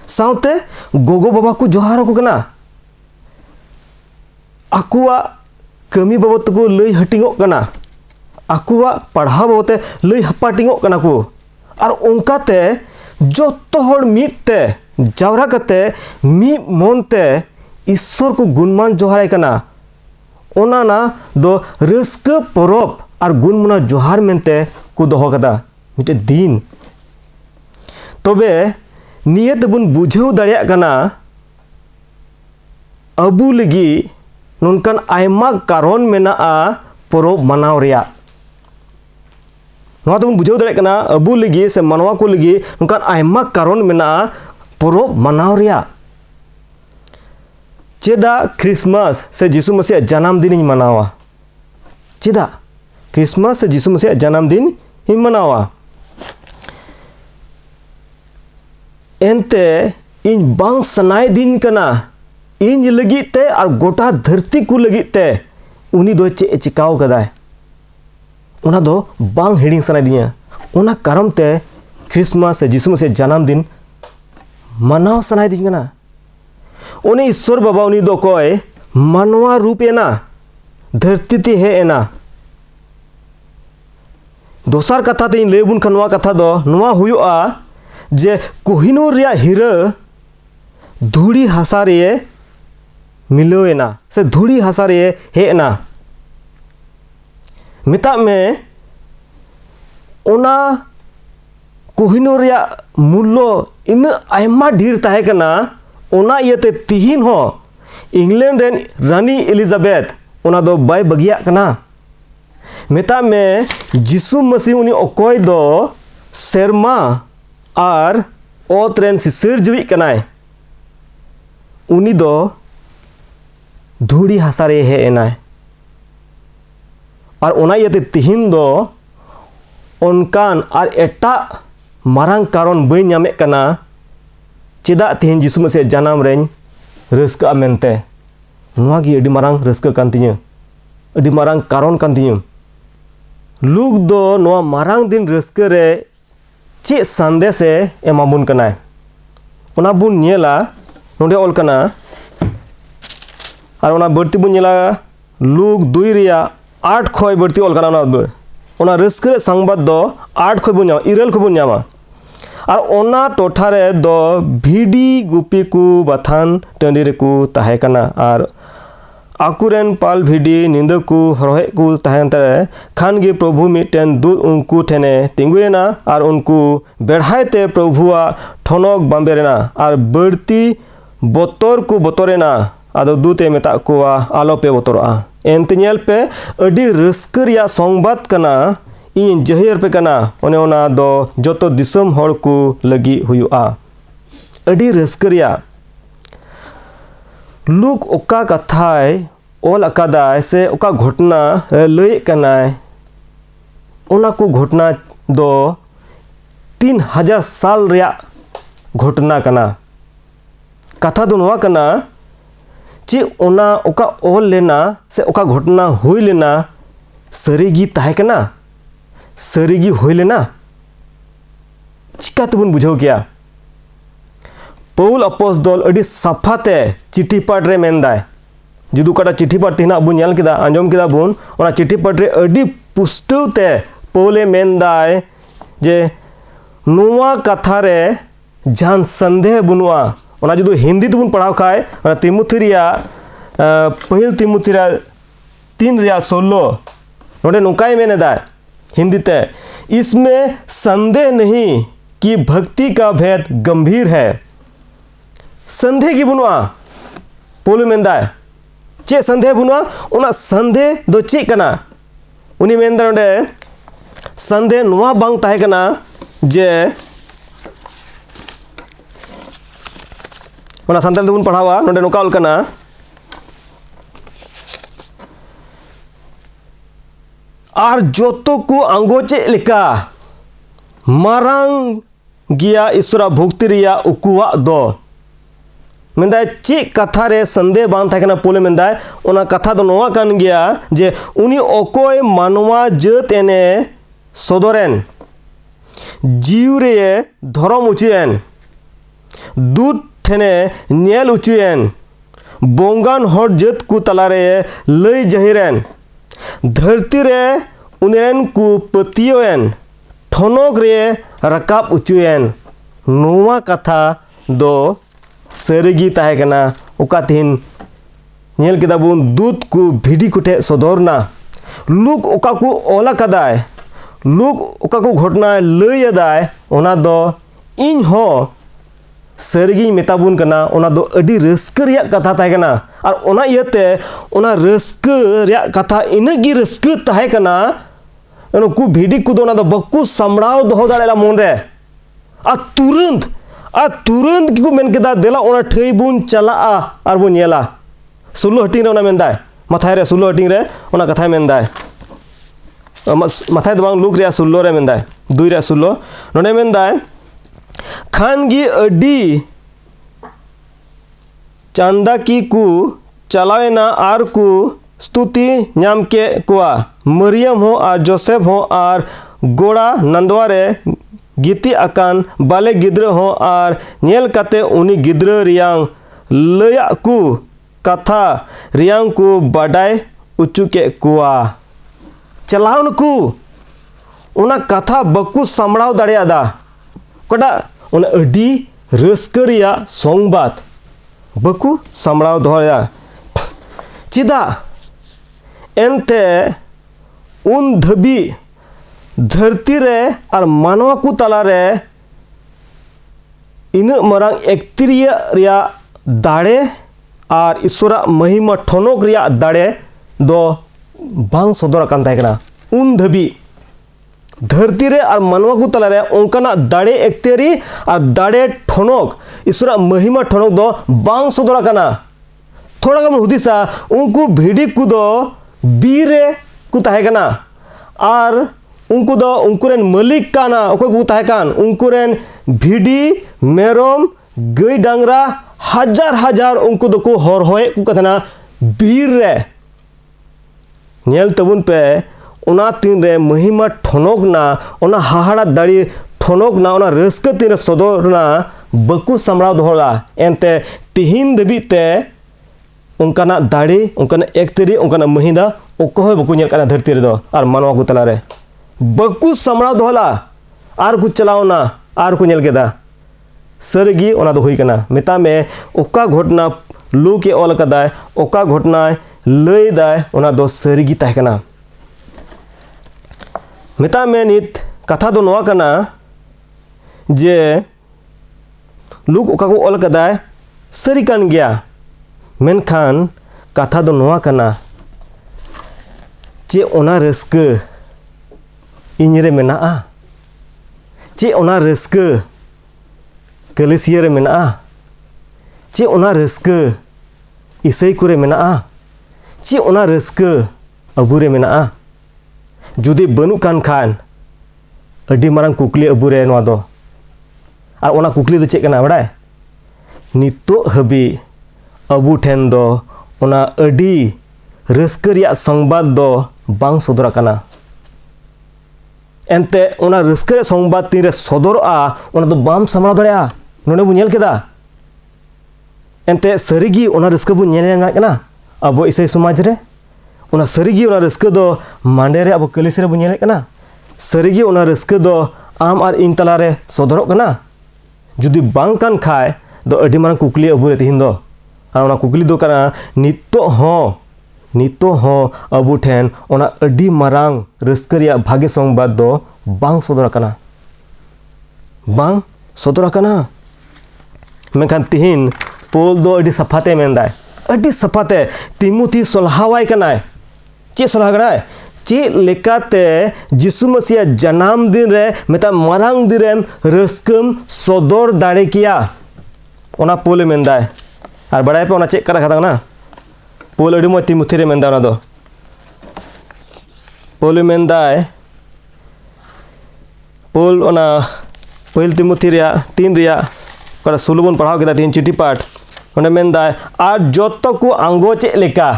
साउते गोगो बाबा को जोहार को कना आकुआ कमी बाबत को लई हटिंगो कना आकुआ पढ़ा बाबते लई हपाटिंगो कना को और ओंकाते जोतो हर मिते जावरा कते मी मोनते ईश्वर को गुणमान जोहाराय कना ओना ना दो रस्क परोब और गुणमना जोहार मेनते को दोहो कदा मिटे दिन तबे निये तबुन बुझाव दाड़िया कना अबु लगी नोनकान आयमा कारण मेनाआ परोब मनाव रिया नोआ तबुन बुझाव दाड़िया कना अबु लगी से मानवा को लगी नोनकान आयमा कारण मेनाआ परोब मनाव रिया चेदा क्रिसमस से जिसु मसीह जन्मदिन मनावा चेदा क्रिसमस से जिसु मसीह जन्मदिन ही मनावा एनते इन बांग सनाय दिन कना इन लगिते और गोटा धरती को लगिते उनी दो चे चिकाव कदाय उना दो बांग हिडिंग सनाय दिया उना कारण ते क्रिसमस से जिसु मसीह जन्मदिन मनाव सनाय दिन कना उनी ईश्वर बाबा उनी दो कोय मानवा रूप एना धरती ते हे एना दोसार कथा ते लेबुन खनवा कथा दो नवा हुयुआ जे कोहिनूर रिया हीरा धूड़ी हासा रे मिलोएना से धूड़ी हासा रे हेना मिता में ona कोहिनूर रया मूल्य इन आयमा ढेर ताहे कना ओना इयते तिहिन हो इंग्लैंड रेन रानी एलिजाबेथ ओना दो बाय बगिया कना मेता में जिसु मसीह उनी ओकोय दो सेरमा आर ओत रेन सिसर जीवी कनाय उनी दो धूड़ी हासा रे हे एनाय और ओना इयते तिहिन दो ओनकान आर एटा मारंग कारण बई नामे कना चेदा तिहिन जिसु मसीह जनाम रेन रस्का मेनते नुआ गी अडी मारंग रस्का कान तिᱧ अडी मारंग कारण कान तिᱧ लुक दो नुआ मारंग दिन रस्का रे चे संदेशे एमाबुन कनाय ओना बुन नेला नोंडे ऑल कना और ओना बर्ती बुन नेला लुक 2 रिया 8 खय बर्ती ऑल कना ओना रस्का रे संबाद दो 8 खय बुन ᱧᱟᱢᱟ 9 खय बुन ᱧᱟᱢᱟ और ओना टोठा रे दो भिडी गुपी को बाथान टंडी रे को ताहे कना और आकुरेन पाल भिडी निंदा को हरोहे को ताहेन तरे खान गे प्रभु मिटेन दूत उनको ठेने तिंगुएना और उनको बेढ़ाइते प्रभुआ ठनक बांबेरेना और बढ़ती बोतर को बोतरेना आदो दूते मेता कोआ आलोपे बोतरोआ एंतनेल पे अडी रस्करिया संबाद कना इन जहिर पे कना ओने ओना दो जोतो दिसम हर को लगी हुआ अडी रस्करिया लुक ओका कथाय ओल अकादाय से ओका घटना लय कनाय ओना को घटना दो 3000 साल रिया घटना कना कथा दो नवा कना चे ओना ओका ओल लेना से ओका घटना हुई लेना सरीगी ताहे कना सरीगी हुई लेना चिका तबुन बुझाव किया पौल अपोस्तल अडी सफाते चिट्ठी पाठ रे मेनदाय जुदु कटा चिट्ठी पाठ तिना बुन नेल किदा आंजम किदा बुन ओना चिट्ठी पाठ रे अडी पुष्टवते पौले मेनदाय जे नुआ कथा रे जान संदेह बुनुआ ओना जुदु हिंदी तबुन पढ़ाव खाय ओना तिमुथी रिया पहिल तिमुथी रे 3 रिया 16 नोडे नुकाय मेनेदाय हिंदी ते इसमें संदेह नहीं कि भक्ति का भेद गंभीर है संदेह की बुनुआ पोलो मेंदाय चे संदेह बुनुआ उना संदेह दो चे कना उनी मेंदा नोडे संदेह नुआ बांग ताहे कना जे उना संदेह दुन पढ़ावा नोडे नुका ऑल कना और जोतो को आंगोचे लिका मारांग गिया ईश्वरा भक्ति रिया उकुआ दो मेंदाय चे कथा रे संदेह बांग थाकना पोले मेंदाय ओना कथा दो नोआ कान गिया जे उनी ओकोय मानवा जत एने सदरेन जीव रे धर्म उचुएन दूत ठेने नेल उचुएन बोंगान हर जत को तलारे लय जहिरेन धरती रे उनेरन को पतियोएन ठनक रे रकाब उचुएन नोवा कथा दो सरीगी ताहे कना ओका तिहिन नेल केदा बुन दूत को भिडी कुटे सदरना लुक ओका को ओला कदाय लुक ओका को घटना लय अदाय ओना दो इन हो सरीगी मेताबुन कना ओना दो अडी रस्का रिया कथा ताहे कना और ओना इयते ओना रस्का रिया कथा इनगी रस्का ताहे कना उनको भिडी को दो ना दो बक्कु सामड़ाव दोहो दाड़ेला मन रे आ तुरंत को मेन केदा देला ओना ठई बुन चला और बुन नेला 16 हटिंग रे ओना मेनदाय माथाय रे 16 हटिंग रे ओना कथा मेनदाय माथाय दो बांग लुक रे 16 रे मेनदाय 2 रे 16 नोने मेनदाय खानगी अडी चांदा की को चलावेना आर को स्तुति नाम के कुआ मरियम हो और जोसेफ हो और गोड़ा नंदवारे गीति अकान बाले गिद्र हो और नेल कते उनी गिद्र रियांग लया को कथा रियांग को बाडाय उचु के कुआ चलाउन को उना कथा बकु सामड़ाव दाड़ेयादा कोडा उना अडी रस्करिया संबाद बकु सामड़ाव दोहया चिदा एनते उन धबी धरती रे और मानवा को तला रे इन मरांग एक्तिरिया रिया दाड़े और ईश्वरा महिमा ठनोक रिया दाड़े दो बांग सदर कान ताहे कना उन धबी धरती रे और मानवा को तला रे ओंकाना दाड़े एक्तिरी और दाड़े ठनोक ईश्वरा महिमा ठनोक दो बांग सदर काना थोड़ा गम हुदिसा उनको भिड़ी को दो बीर रे को ताहे कना और उनको दो उनकुरेन मालिक काना ओको को ताहे कान उनकुरेन भिड़ी मेरोम गई डांगरा हजार हजार उनको दो को हर होए को कथना बीर रे नेल तबुन पे उना तीन रे महिमा ठनोक ना उना हाहाड़ा दाड़ी ठनोक ना उना रस्क तीन रे सदर ना बकु समराव दोहला एनते तिहिन दबिते उनकाना दाड़ी उनकाना एकतरी उनकाना महिदा ओको बकु नेल काना धरती रे दो और मानवा को तला रे बकु समराव दोहला आर को चलावना आर को नेल केदा सरगी ओना दो हुई कना मेता में ओका घटना लू के ऑल कदाय ओका घटना लय दाय ओना दो सरगी ताहे कना मेता में नित कथा दो नोआ कना जे लूक ओका को ऑल कदाय सरी कान गया मेनखान कथा दो नोआ कना चे ओना रस्क इनरे मेना चे ओना रस्क कलेसिया रे मेना चे ओना रस्क ईसाई कुरे मेना चे ओना रस्क अबुरे मेना जुदी बनु कान खान अडी मारंग कुकली अबुरे नोआ दो और ओना कुकली दो चे कना बड़ाय नितो हबी अबु ठेन दो ओना अडी रस्क रिया संबाद दो बांग सदर कना एनते ओना रस्क रे संबाद तीन रे सदरआ ओना दो बाम सामला दड़या नोने बु नेल केदा एनते सरीगी ओना रस्क बु नेल कना अब ईसाई समाज रे ओना सरीगी ओना रस्क दो मांडे रे अब कलेस रे बु नेल कना सरीगी ओना रस्क दो आम और इन तला रे सदरक कना जुदी बांग कान खाय दो अडी मारंग कुकली अबु रे तिहिन दो और ओना कुकली दो कना नितो हो अबु ठेन ओना अडी मारंग रस्क रिया भागे संबाद दो बांग सदर कना बांग सदर कना मेखान तिहिन पोल दो अडी सफाते मेंदाय अडी सफाते तिमुथी सलहावाय कनाय चे सलहा कनाय चे लेकाते जिसु मसीह जन्म दिन रे मेता मारंग दिरेम रस्कम सदर दाड़े किया ओना पोल मेंदाय और बड़ाय पे ओना चे करा खाता ना पोल अडी मो तिमुथी रे मेंदा ओना दो पोल मेंदाय पोल ओना पहिल तिमुथी रिया 3 रिया कड़ा सुलबन पढ़ाव केदा तीन चिठी पाठ ओने मेंदाय आर जोतो को आंगो चे लेका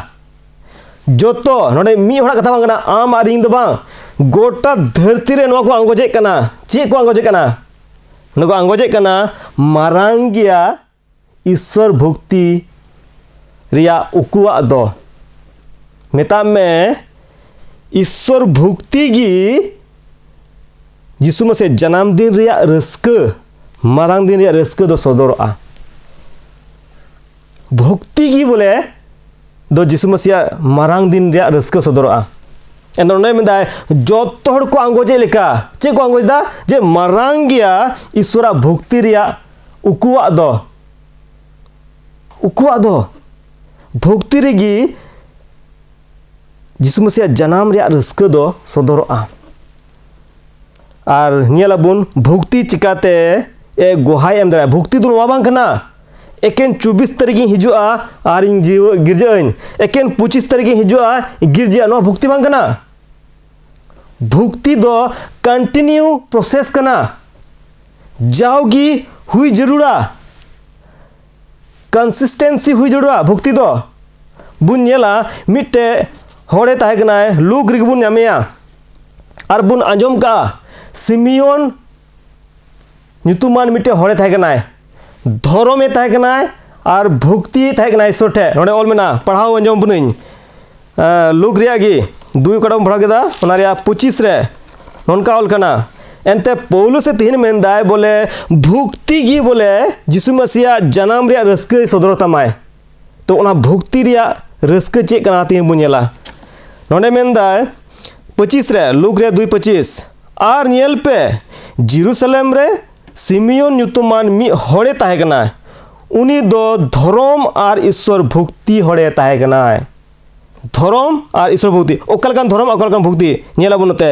जोतो नोडे मी होड़ा कथा बांगना आम आर इन दो बांग गोटा धरती रे नो को आंगो चे कना चे को आंगो चे कना नको आंगो चे कना मारांगिया ईश्वर भक्ति रिया उकुआ दो मेता में ईश्वर भक्ति गी जिसु मसीह जन्मदिन रिया रस्क मारांग दिन रिया रस्क दो सदरआ भक्ति गी बोले दो जिसु मसीह मारांग दिन रिया रस्क सदरआ एन नोने मेदाय जतो हड़ को आंगोजे लेका चे को आंगोजदा जे मारांग गिया ईश्वरा भक्ति रिया उकुआ दो भक्ति रेगी जिसु मसीह जन्म रिया रस्क दो सदरआ और नियलाबुन भक्ति चिकाते ए गोहाय एम दरा भक्ति दो नवा बांग कना एकेन 24 तारीख हिजुआ और इन गिरजाइन एकेन 25 तारीख हिजुआ गिरजा नो भक्ति बांग कना भक्ति दो कंटिन्यू प्रोसेस कना जाओगी हुई जरूरा कंसिस्टेंसी हुई जरूरा भक्ति दो बुन नेला मिटे होड़े ताहे कनाय लूक रिग बुन नामेया और बुन आंजम का सिमियोन ᱧᱩᱛᱩᱢᱟᱱ मिटे होड़े ताहे कनाय धर्मे ताहे कनाय और भक्ति ताहे कनाय ईश्वर ठे नोडे ऑल मेना पढ़ाओ अंजम बुनिन लूक रिया गी दुई कड़म पढ़ा केदा ओना रिया 25 रे नोनका ऑल कना एनते पौलुस से तिहिन मेंदाय बोले भक्ति गी बोले जिसु मसीह जन्म रिया रस्क सदर तमाय तो ओना भक्ति रिया रस्क चे कना तिहिन बुन नेला नोडे मेंदाय 25 रे लूक रे 2:25 आर नेल पे जेरूशलेम रे सिमियोन ᱧᱩᱛᱩᱢᱟᱱ ᱢᱤᱫ ᱦᱚᱲᱮ ᱛᱟᱦᱮᱸ ᱠᱟᱱᱟ। उनी दो धर्म और ईश्वर भक्ति हड़े ताहे कना धर्म और ईश्वर भक्ति ओकलकान धर्म ओकलकान भक्ति नेलाबो नते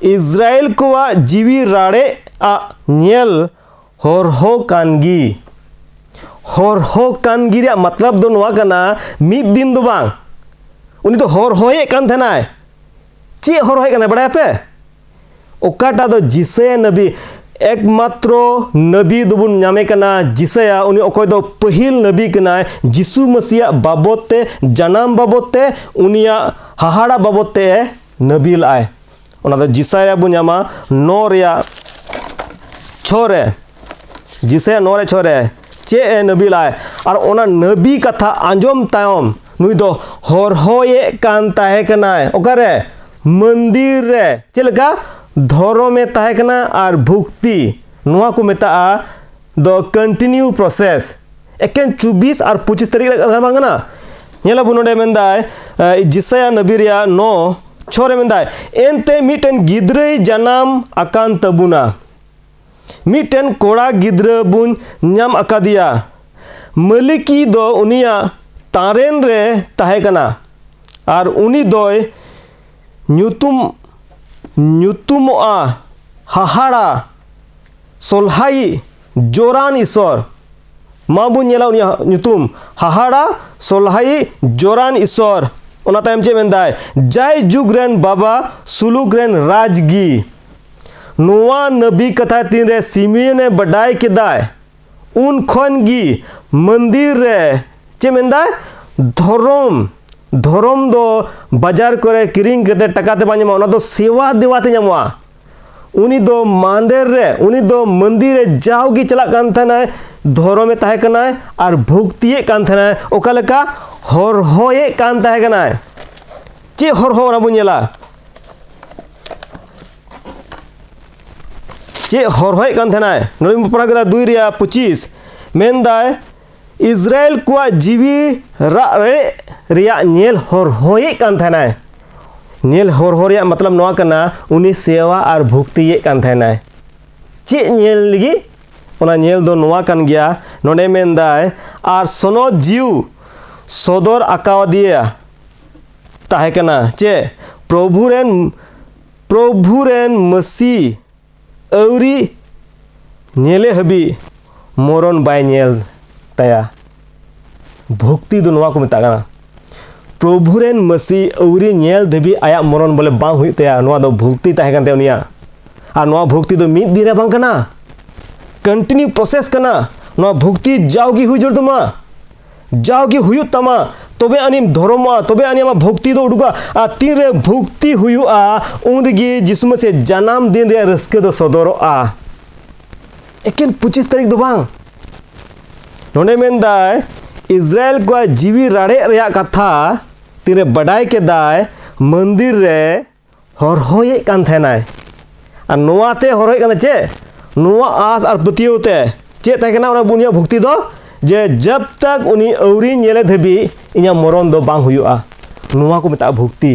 इजराइल को जीवी राड़े आ नेल हरहो कानगी हरहो कानगी रे मतलब दो नोआ कना मिद दिन दो बांग उनी तो हरहोए कान थेनाय चे हरहोए कना बड़ाय पे ओकाटा दो जिसे नबी एकमात्र नबी दोबुन नामे कना जिसया उनी ओकय दो पहिल नबी कना जिसु मसीह बाबते जनाम बाबते उनिया हाहाड़ा बाबते नबी लाए ओना दो जिसया बु नामा 9 रिया 6 रे जिसया 9 रे 6 रे चे नबी लाए और ओना नबी कथा आंजोम तायम नुई दो हरहोए कान ताहे कना ओकारे मंदिर रे चेलका धर्म में ताहे कना और भक्ति नोआ को मेता द कंटिन्यू प्रोसेस एकेन 24 और 25 तारीख रे बांगना नेला बुनोडे मेंदाय जिसया नबी रिया 9 6 रे मेंदाय एनते मिटेन गिद्रई जनाम आकान तबुना मिटेन कोड़ा गिद्र बुन नाम अकादिया मलिकी दो उनिया तारेन रे ताहे कना और उनी दोय ᱧᱩᱛᱩᱢᱚᱜᱼᱟ हाहाड़ा सोल्हाई जोरान ईश्वर मा बु नेला उनी ᱧᱩᱛᱩᱢ हाहाड़ा सोल्हाई जोरान ईश्वर ओना तायम चे मेंदाय जाय जुग रेन बाबा सुलुग रेन राजगी नोआ नबी कथा तीन रे सिमियोने बडाय केदाय उन खन गी मंदिर रे चे मेंदाय धर्म दो बाजार करे किरिंग कते टकाते बाñama ओना दो सेवा देवाते ᱧᱟᱢᱚᱜᱼᱟ उनी दो मंदिर रे उनी दो मंदिर रे जावगी चला कान थानाय धर्म में ताहे कनाय और भक्तिए कान थानाय ओका लेका हरहोए कान ताहे कनाय चे हरहो ओना बुनेला चे हरहोए कान थानाय नोई पड़ा गदा 2 रिया 25 मेनदाय इजराइल को जीवी रे रिया नेल हरहोए कान थानाय नेल हरहो रिया मतलब नोआ कना उनी सेवा और भक्ति कान थानाय चे नेल लगी ओना नेल दो नोआ कान गया नोडे मेंदाय और सोनो जीव सदर आकावदिया ताहे कना चे प्रभु रेन मसी औरी नेले हबी मोरन बाय नेल ताया भक्ति दो नोआ को मेता कना प्रभु रेन मसी औरी नेल देवी आया मरण बोले बांग हुई तया नोआ दो भक्ति ताहे कान ते उनिया और नोआ भक्ति दो मिद दिन रे बांग कना कंटिन्यू प्रोसेस कना नोआ भक्ति जावगी हुई जोर तमा जावगी हुई तमा तबे अनिम धर्म तबे अनिमा भक्ति दो उडुगा आ तीन रे भक्ति हुआ उनगी जिसम से जन्म दिन रे रस्के दो सदरो आ एकिन 25 तारीख दो बांग नोने मेंदाय इजराइल को जीवी राड़े रिया कथा तीरे बडाय के दाय मंदिर रे हरहोए कान थेनाय आ नोआते हरहोए कान चे नोआ आस और पतियोते चे ताकेना ओना बुनिया भक्ति दो जे जब तक उनी औरी नेले धबी इया मरण दो बांग हुआ नोआ को मेता भक्ति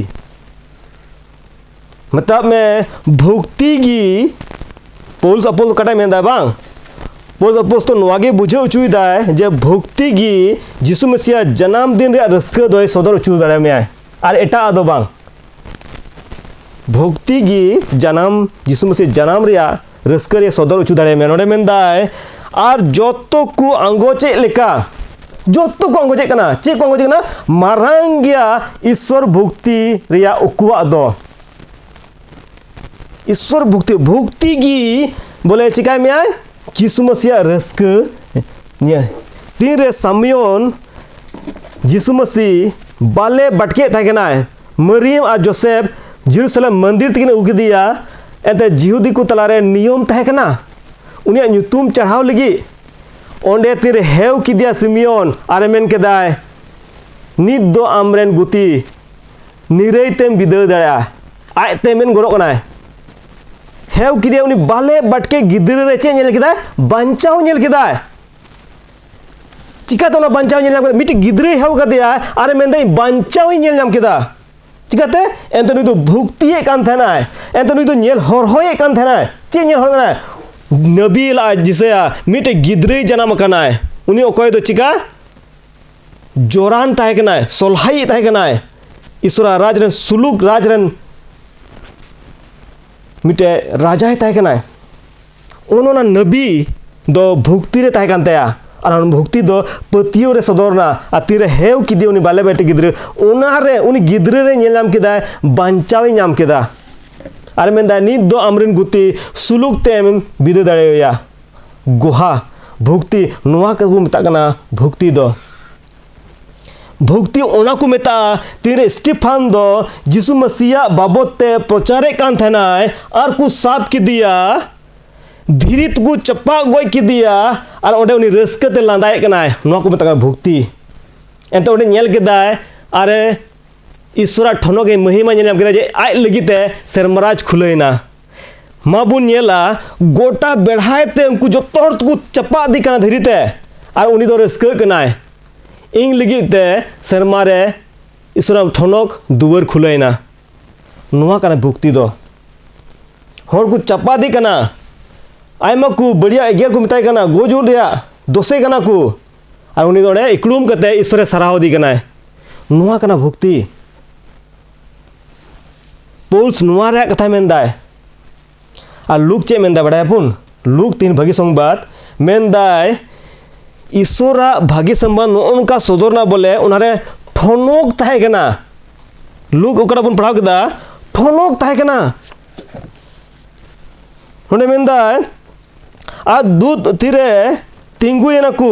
मतलब में भक्ति गी पोल्स अपोल कटाय मेंदा बांग पोल्स अपोस तो नोआगे बुझे उचुदाय जे भक्ति गी जिसु मसीह जन्म दिन रे रस्के दोय सदर उचु दाड़े में और एटा आदो बांग भक्ति गी जन्म जिसु मसीह जन्म रे रस्के रे सदर उचु दाड़े में नोडे मेंदाय और जोतो को अंगोचे लेका जोतो को अंगोचे कना चे को अंगोचे कना मारांगिया ईश्वर भक्ति रिया उकुआ दो ईश्वर भक्ति गी बोले चिकाय में आय जिसु मसीह रस्के तीन रे सामियोन जिसु मसीह बाले बटके थाकेना मरियम और जोसेफ जेरूशलेम मंदिर तकिन उगदिया एते जिहुदी को तलारे नियम थाकेना उनिया ᱧᱩᱛᱩᱢ चढ़ाव लगी ओंडे तीर हेव किदिया सिमियोन आरे मेन केदाय नित दो आमरेन गुती निरैतेम बिदा दाड़ा आयते मेन गरो कनाय हेव किदिया उनी बाले बटके गिदरे रे चे नेल केदाय बांचाव नेल केदाय चिका तो ना बांचाव नेल केदा मिट गिदरे हेव कदिया आरे मेन दई बांचाव नेल नाम केदा चिकाते एंते नुई दो भुक्तिए कान थेनाय एंते नुई दो नेल हरहोए कान थेनाय चे नेल हर कनाय नबी ला जिसे मिटे गिद्रे जन्म कनाय उनी ओकय दो चिका जोरान ताहे कनाय सोलहाई ताहे कनाय ईश्वरा राज रन सुलुक राज रन मिटे राजा ताहे कनाय ओनोना नबी दो भुक्ति रे ताहे कानतेया और भुक्ति दो पतियो रे सदरना आतीरे हेव किदी उनी बाले बेटे गिद्रे ओना रे उनी गिद्रे रे नेल नाम केदा बांचावे नाम केदा और मेंदा नित दो अमरिन गुती सुलुक तेम बिदे दाड़ेया गुहा भुक्ति नुआ को मेता कना भुक्ति दो भुक्ति ओना को मेता तीरे स्टीफान दो यीशु मसीहा बाबत ते प्रचारे कान थेनाय और कु साप की दिया धीरित को चप्पा गोय की दिया और ओंडे उनी रस्के ते लांदाय कनाय नुआ को मेता भुक्ति एंते ओंडे नेल केदाय अरे ईश्वरा ठनोगे महिमा नेल केदा जे आय लगिते सेरमराज खुलैना माबुन नेला गोटा बेढ़ायते उनको जो तोर को चप्पा दी कना धीरिते और उनी दो रस्के कनाय इंग लगिते सेरमारे ईश्वरा ठनोक दुवर खुलैना नुआ कना भुक्ति दो हर को चप्पा दी कना आयमा को बढ़िया एगेर को मिताय कना गोजुल रिया दोसे कना को और उनी दोड़े इकड़ुम कते ईश्वरे सराव दी कनाय नुआ कना भुक्ति पोल्स नुआ रे कथा मेंदाय और लुक चे मेंदा बड़ाय पुन लुक 3 भागी संबाद मेंदाय ईश्वरा भागी संबाद नोनका सदरना बोले उनारे ठनोक ताहे कना लुक ओकड़ा पुन पढ़ाव केदा ठनोक ताहे कना होंडे मेंदाय आ दूध तीरे तिंगुएना को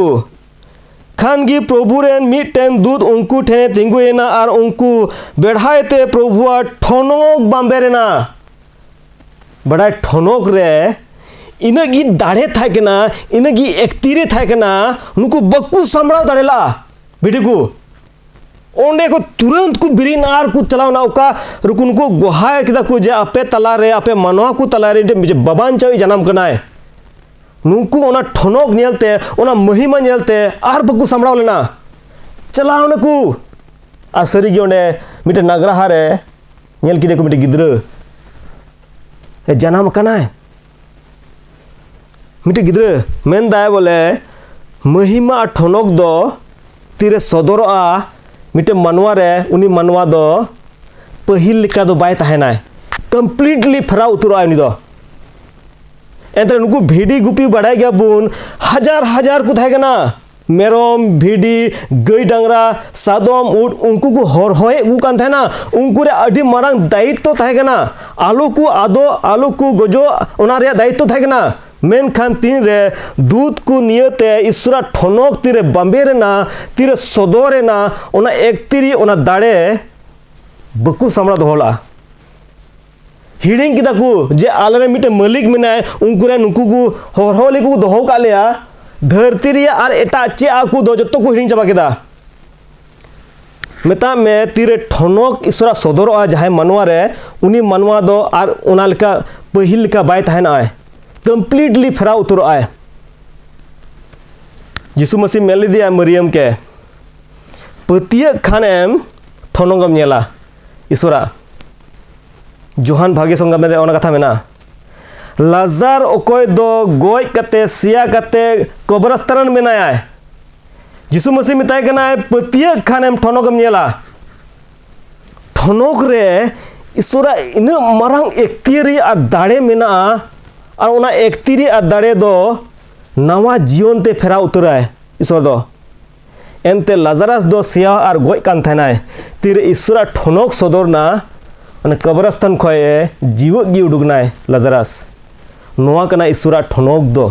खानगी प्रभु रेन मिटेन दूध उनको ठेने तिंगुएना और उनको बेढ़ायते प्रभुआ ठनोक बांबेरेना बड़ा ठनोक रे इनगी दाढ़े थाकेना इनगी एकतीरे थाकेना उनको बक्कू संभळाव दाड़ेला बिडी को ओंडे को तुरंत को बिरिनार को चलावना ओका रुकुन को गोहाय किदा को जे आपे तला रे आपे मनवा को तला रे जे बाबान चाई जन्म कनाय नुकु ओना ठनोक नेलते ओना महिमा नेलते आर बक्कू संभळाव लेना चलाव नकु आ सरीगे ओंडे मिटे नगराहा रे नेल किदे को मिटे गिद्रा ए जन्म कनाय मिटे गिद्रा मेनदाय बोले महिमा ठनोक दो तीरे सदरआ मिटे मनवा रे उनी मनवा दो पहिल लेका दो बाय ताहेनाय कंप्लीटली फेरा उतुरा उनी दो एंते नुकु भिडी गुपी बड़ाय गया बुन हजार हजार को थाकेना मेरम भिडी गई डांगरा सादम उट उनको को हर होए उ कान थाना उनको रे अडी मारंग दायित्व थाकेना आलू को गजो ओना रे दायित्व थाकेना मेन खान तीन रे दूध को नियते ईश्वरा ठनोक तीरे बंबेरेना तीरे सदोरेना ओना एक तीरी ओना दाड़े बकु सामड़ा दोहला हिडिंग किदा को जे आलरे मिटे मालिक मेनाय उनको रे नुकु को हरहोले को दोहो का लेया धरती रे और एटा चे आकु दो जत्तो को हिडिंग चाबा केदा मेता में तीरे ठनोक ईश्वरा सदोरआ जहाय मनवा रे उनी मनवा दो और ओना लेका पहिल लेका बाय ताहेनाय कंप्लीटली फेरा उतरआय यीशु मसीह मेल दिया मरियम के पतिय खानेम ठनोगम नेला ईश्वरा जोहान भागे संगा में ओना कथा मेना लाजार ओकोय दो गोय कते सिया कते कब्रस्तान मेनाय यीशु मसीह मिताय कनाय पतिय खानेम ठनोगम नेला ठनोक रे ईश्वरा इन मारंग एकतिरी और दाड़े मेना और उना एकतिरी और दाड़े दो नवा जीवन ते फेरा उतराय ईश्वर दो एनते लाजारस दो सिया और गोय कान थानाय तीर ईश्वरा ठनोक सदरना अने कब्रस्तान खोए जीव गी उडुगनाय लाजारस नोआ कना ईश्वरा ठनोक दो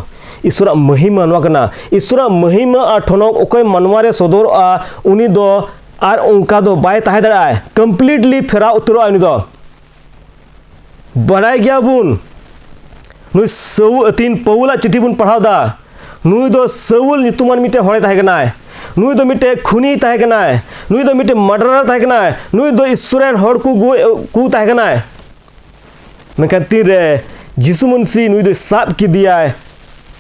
ईश्वरा महिमा नोआ कना ईश्वरा महिमा और ठनोक ओकय मनवारे सदरआ उनी दो और उनका दो बाय ताहे दाड़ाय कंप्लीटली फेरा उतरआ उनी दो बड़ाय गया बुन नुई सऊ तीन पौला चिठी बुन पढ़ावदा नुई दो सऊल नितुमान मिटे हड़े ताहे कनाय नुई दो मिटे खुनी ताहे कनाय नुई दो मिटे मर्डरर ताहे कनाय नुई दो ईश्वरेन हड़ को ताहे कनाय मेनखान तीन रे यीशु मसीह नुई दो साब की दियाय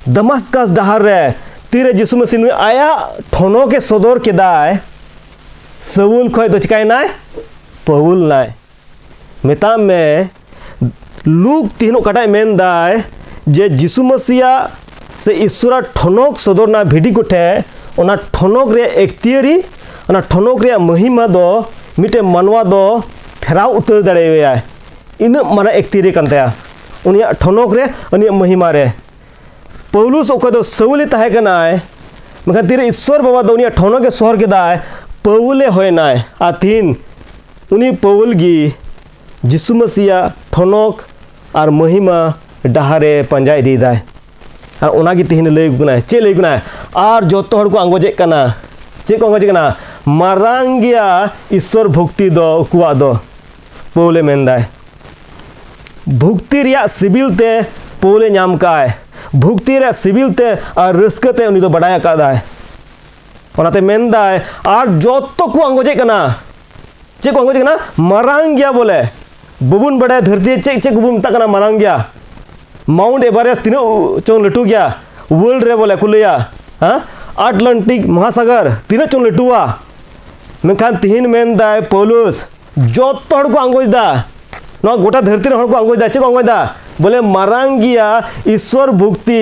दमस्कस डहार रे तीन रे यीशु मसीह नुई आया ठनो के सदर केदाय सऊल खोय दो चिकायनाय पौल नाय मेता में लूक तीन कटाई मेन दाय जे जिसु मसीहा से ईश्वरा ठनक सदरना भिडी कोठे ओना ठनक रे एक्तियरी ओना ठनक रे महिमा दो मिटे मानवा दो फेराव उतर दाड़ेया इन माना एक्तियरी कानताया उनिया ठनक रे उनिया महिमा रे पौलुस ओको दो सौली ताहे कनाय मखा तीरे ईश्वर बाबा दो उनिया ठनक के सोहर के दाय पौले होय नाय आ तीन उनी पौल गी जिसु मसीहा ठनक और महिमा डहारे पंजा इदी दाय और ओनागी तिहिन लय गुना चे लय गुना और जतो हर को आंगोजे कना चे को आंगोजे कना मारांगिया ईश्वर भक्ति दो कुआ दो पौले मेंदाय भक्ति रिया सिबिल ते पौले नाम काय भक्ति रे सिबिल ते और रस्कते उनी दो बडाया कादाय ओनाते मेंदाय और जतो को आंगोजे कना चे को आंगोजे कना मारांगिया बोले बबुन बड़ा धरती चेक चेक बुम तक ना मारांग गया माउंट एवरेस्ट तीनों चों लटू गया वर्ल्ड रे बोले कुलिया हाँ अटलांटिक महासागर तीनों चों लटुआ मेखान तिहिन मेन दाय पौलुस जो तोड़ को आंगोज दा ना गोटा धरती रे हड़ को आंगोज दा चेक आंगोज दा बोले मारांग गया ईश्वर भक्ति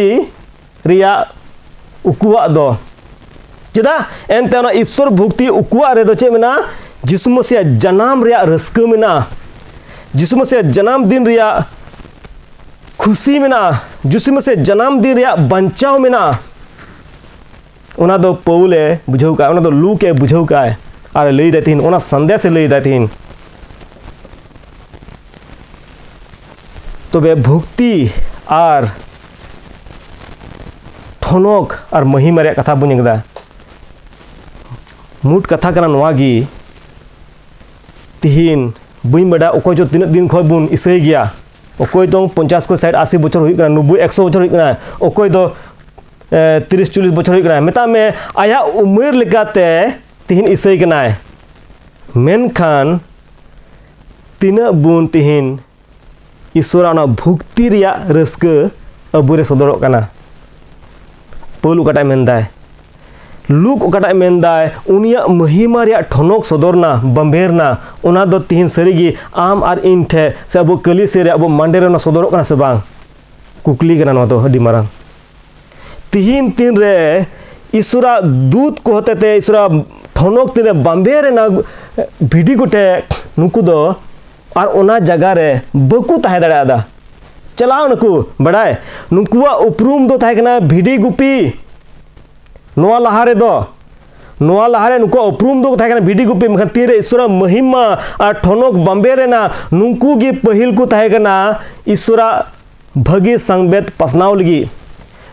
रिया उकुआ दो चेदा एनते ना ईश्वर भक्ति उकुआ रे दो चे मेना जिसु मसीहा जन्म रिया रस्क मेना जिसु मसीहा जन्मदिन रिया खुशी मेना जिसु मसीहा जन्मदिन रिया बंचाव मेना उना दो पौले बुझाव का उना दो लूके बुझाव का और लई देतीन उना संदेश लई देतीन तो बे भक्ति और ठनक और महिमा रे कथा बुन एकदा मुट कथा कना नवागी तिहिन बई बड़ा अकोय जो तीन दिन खय बुन इसे गया अकोय दो 50 को 60 80 बछर हुई कना 90 100 बछर हुई कना अकोय दो 30 40 बछर हुई कना मेता में आया उम्र लेकाते तिहिन इसे कना मेनखान तीन बुन तिहिन ईश्वरा ना भक्ति रिया रस्क अबुरे सदरक कना पौल कटाय मेंदाय लूक ओकाटा मेंदाय उनिया महिमा रिया ठनक सदरना बंबेरना उना दो तिहिन सरीगी आम और इन ठे से अब कलिसे रे अब मांडे रे सदरक कना से बांग कुकली कना नो तो हडी मारांग तिहिन तीन रे ईश्वरा दूत को होते ते ईश्वरा ठनक तीन रे बंबेरे ना भिडी गुटे नुकु दो और उना जगह रे बकु ताहे दड़ादा चलाओ नुकु बड़ाय नुकुआ उपरूम दो ताहे कना भिडी गुपी नोआ लहारे दो नोआ लहारे नुको उपरूम दो ताहे कना भिडी गुपी मखन तीरे ईश्वरा महिमा और ठनक बंबेरे ना नुकु गी पहिल को ताहे कना ईश्वरा भगी संगबेत पसनाव लगी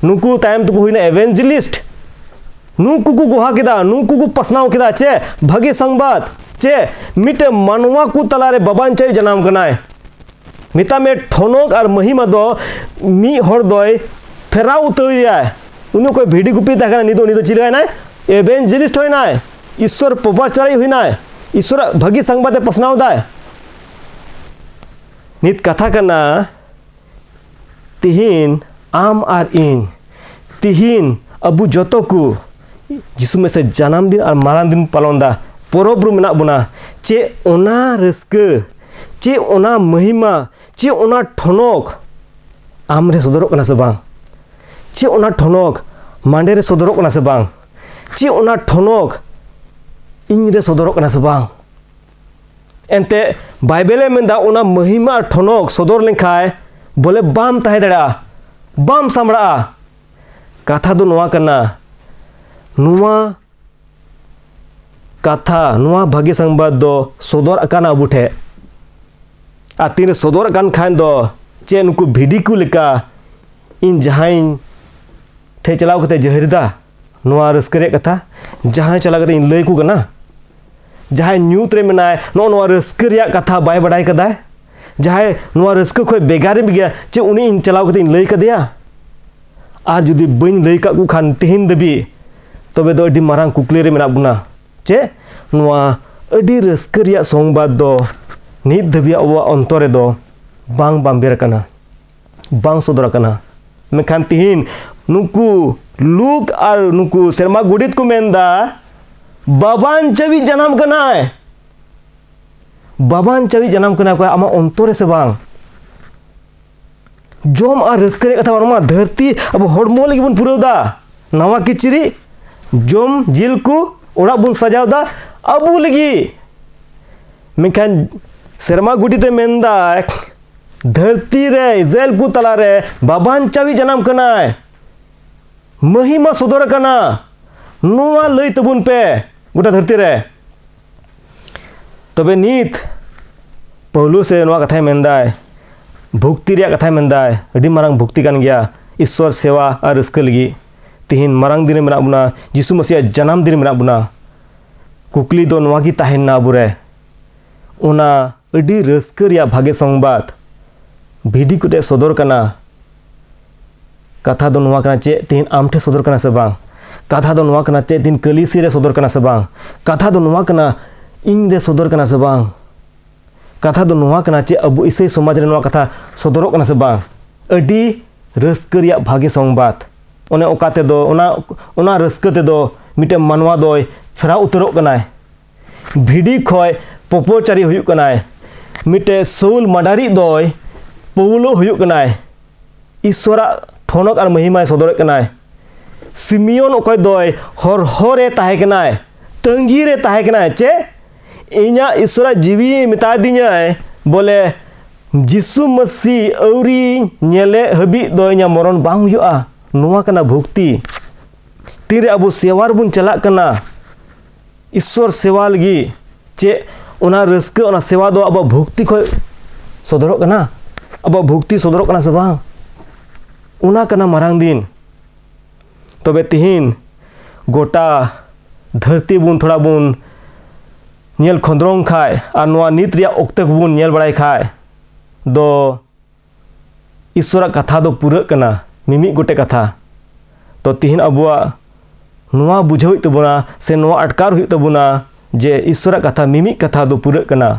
नुकु टाइम तो हुईना एवेंजलिस्ट नुकु को गुहा किदा नुकु को पसनाव किदा चे भगी संगबात चे मिटे मानवा को तलारे बबान चे जनाम कनाय मिता में ठनक और महिमा दो मी हर दोय फेरा उतरिया उन्हें कोई भिडी गुपी ताहे निदो चिराय ना एवेंजलिस्ट होय ना ईश्वर पपाचारी हुई ना ईश्वर भगी संगबाते पसनाव दाय नित कथा करना तिहिन आम और इन तिहिन अबु जतो को जिसु में से जन्मदिन और मारान दिन पालन दा परब मेना बुना चे ओना रस्क चे ओना महिमा चे ओना ठनक आमरे सदरक कना से बांग चे ओना ठनक मांडे रे सदरक कना से बांग चे ओना ठनक इन रे सदरक कना से बांग एनते बाइबले मेंदा ओना महिमा ठनक सदर लेखाय बोले बाम ताहे दड़ा बाम सामड़ा कथा दो नोआ करना नोआ कथा नोआ भाग्य संबाद दो सदर अकाना बुठे आ तीन सदर अकान खान दो चे नुकु भिडी को लेका इन जहां ठे चलाव कते जहरिदा नोआ रस्करे कथा जहां चला कते इन लय को गना जहां न्यूत रे मेनाय नोआ रस्करिया कथा बाय बडाय कदा जहां नोआ रस्क खोय बेगारे बिया चे उनी इन चलाव कते इन लय कदिया और जुदी बइन लय का को खान तिहिन दबी तबे दो अडी मारांग कुकली रे मेना बुना चे नोआ अडी रस्करिया संबाद दो नित दबिया ओ अंतरे दो बांग बांबेर कना बांग सदर कना मेखान तिहिन नुकु लूक और नुकु शर्मा गुडित को मेंदा बाबान चवी जन्म कनाय बाबान चावी जनाम कना को आमा अंतरे से बांग जोम आ रस्कर कथा मा धरती अब हड़मो लगी बन पुरौदा नवा किचरी जोम जिल को ओड़ा बन सजावदा अबू लगी मेखान सेरमा गुटीते मेंदा धरती रे इजराइल को तला रे बाबान चावी जनाम कनाय महिमा सदर कना नुआ लई तबुन पे गोटा धरती रे तबे नीत पौलुस से नुआ कथाय मेंदाय भक्ति रे कथाय मेंदाय अडी मारंग भक्ति कान गया ईश्वर सेवा और रस्क लगी तिहिन मारंग दिन मेना बुना यीशु मसीह जन्म दिन मेना बुना कुकली दो नुआ की ताहेन ना बुरे उना अडी रस्क रिया भागे संबाद भिडी कुटे सदर कना कथा दो नुआ कना चे तिहिन आमठे सदर कना से बांग कथा दो नुआ कना चे तिहिन कलिसी रे सदर कना से बांग कथा दो नुआ कना इन रे सदर कना से बांग कथा दो नुआ कना चे अबु इसे समाज रे नुआ कथा सदरक कना से बांग अडी रस्क रिया भागे संबाद ओने ओकाते दो ओना रस्क ते दो मिटे मानवा दोय फेरा उतरक कनाय भिडी खय पपोचारी हुयुक कनाय मिटे सौल मडारी दोय पौलो हुयुक कनाय ईश्वरा ठोनक और महिमा सदर कनाय सिमियोन ओकय दोय हर हरे ताहे कनाय तंगी रे ताहे कनाय चे इना ईश्वरा जीवी मिता दिኛय बोले जिसु मसीह औरी नेले हबी दो इना मरण बांग हुयुआ नुआ कना भक्ति तीरे अबु सेवार बुन चलाक कना ईश्वर सेवा लगी चे ओना रस्क ओना सेवा दो अब भक्ति खय सदरक कना अब भक्ति सदरक कना से बांग उना कना मारंग दिन तबे तिहिन गोटा धरती बुन थोड़ा बुन नेल खंद्रोंग खाय और नुआ नीत रिया ओक्ते बुन नेल बड़ाई खाय दो ईश्वरा कथा दो पूरा कना मिमी गोटे कथा तो तिहिन अबुआ नुआ बुझाव तबुना से नुआ अटकार हुई तबुना जे ईश्वरा कथा मिमी कथा दो पूरा कना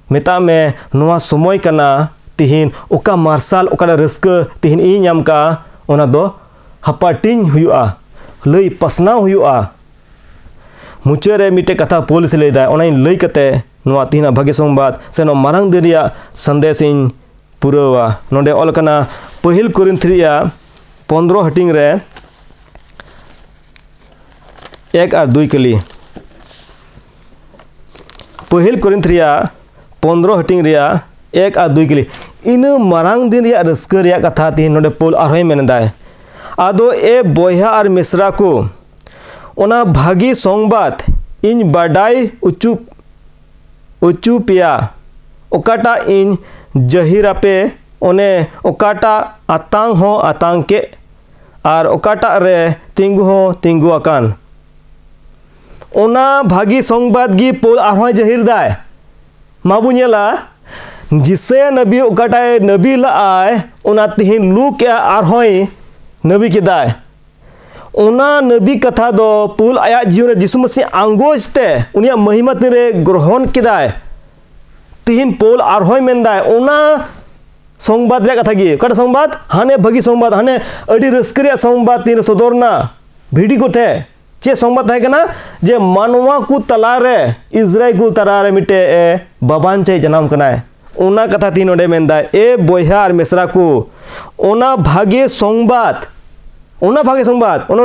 मेता में नुआ समय कना तिहिन ओका मार्शल ओका रस्क तिहिन इ नाम का ओना दो हपाटिंग हुआ लई पसना हुआ मुचे रे मिटे कथा पुलिस लेदा ओना लई कते नुआ तिहिना भागे संबाद से नो मारंग दरिया संदेश इन पुरवा नोडे ऑल कना पहिल कोरिन्थिया 15 हटिंग रे 1 और 2 कली पहिल कोरिन्थिया 15 हटिंग रिया 1 और 2 कली इन मारंग दिन रिया रस्क रिया कथा तिहिन नोडे पोल आरहोय मेनदाय आदो ए बोया और मिश्रा को ओना भागी संबाद इन बाडाई उचू पिया ओकाटा इन जहिरा पे ओने ओकाटा आतांग हो आतांग के और ओकाटा रे तिंगु हो तिंगु आकान ओना भागी संबाद गी पोल आरहोय जहिर दाय माबु नेला जिसे नबी ओकाटा नबी लाय ओना तिहिन लुक आरहोय नबी केदाय ओना नबी कथा दो पुल आया जीवन जिसु मसीह आंगोजते उनिया महिमा तिरे ग्रहण केदाय तिहिन पोल आरहोय मेनदाय ओना संबाद रे कथा गी कटा संबाद हाने भगी संबाद हाने अडी रस्करिया संबाद तीन सदरना भिडी कोठे चे संबाद है कना जे मानवा को तला रे इजराइल को तला रे मिटे बाबान चे जन्म कनाय ओना कथा तीन ओडे मेनदाय ए बोया और मिश्रा को ओना भागे संबाद ओना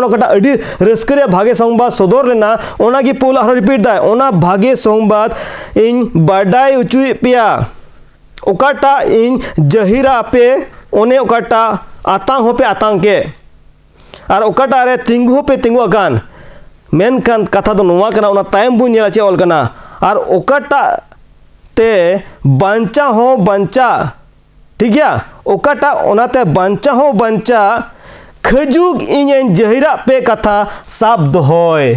कटा अडी रस्करिया भागे संबाद सदर लेना ओना की पोल आरो रिपीट दाय ओना भागे संबाद इन बाडाई उचुई पिया ओकाटा इन जहिरा पे ओने ओकाटा आतांग हो पे आतांग के और ओकाटा रे तिंगु हो पे तिंगु अकान मेन कान कथा दो नुआ कना ओना टाइम बुन नेला चे ऑल कना और ओकाटा ते बांचा हो बांचा ठीक गया ओकाटा ओनाते बांचा हो बांचा खजुग इन जहिरा पे कथा साब दोहय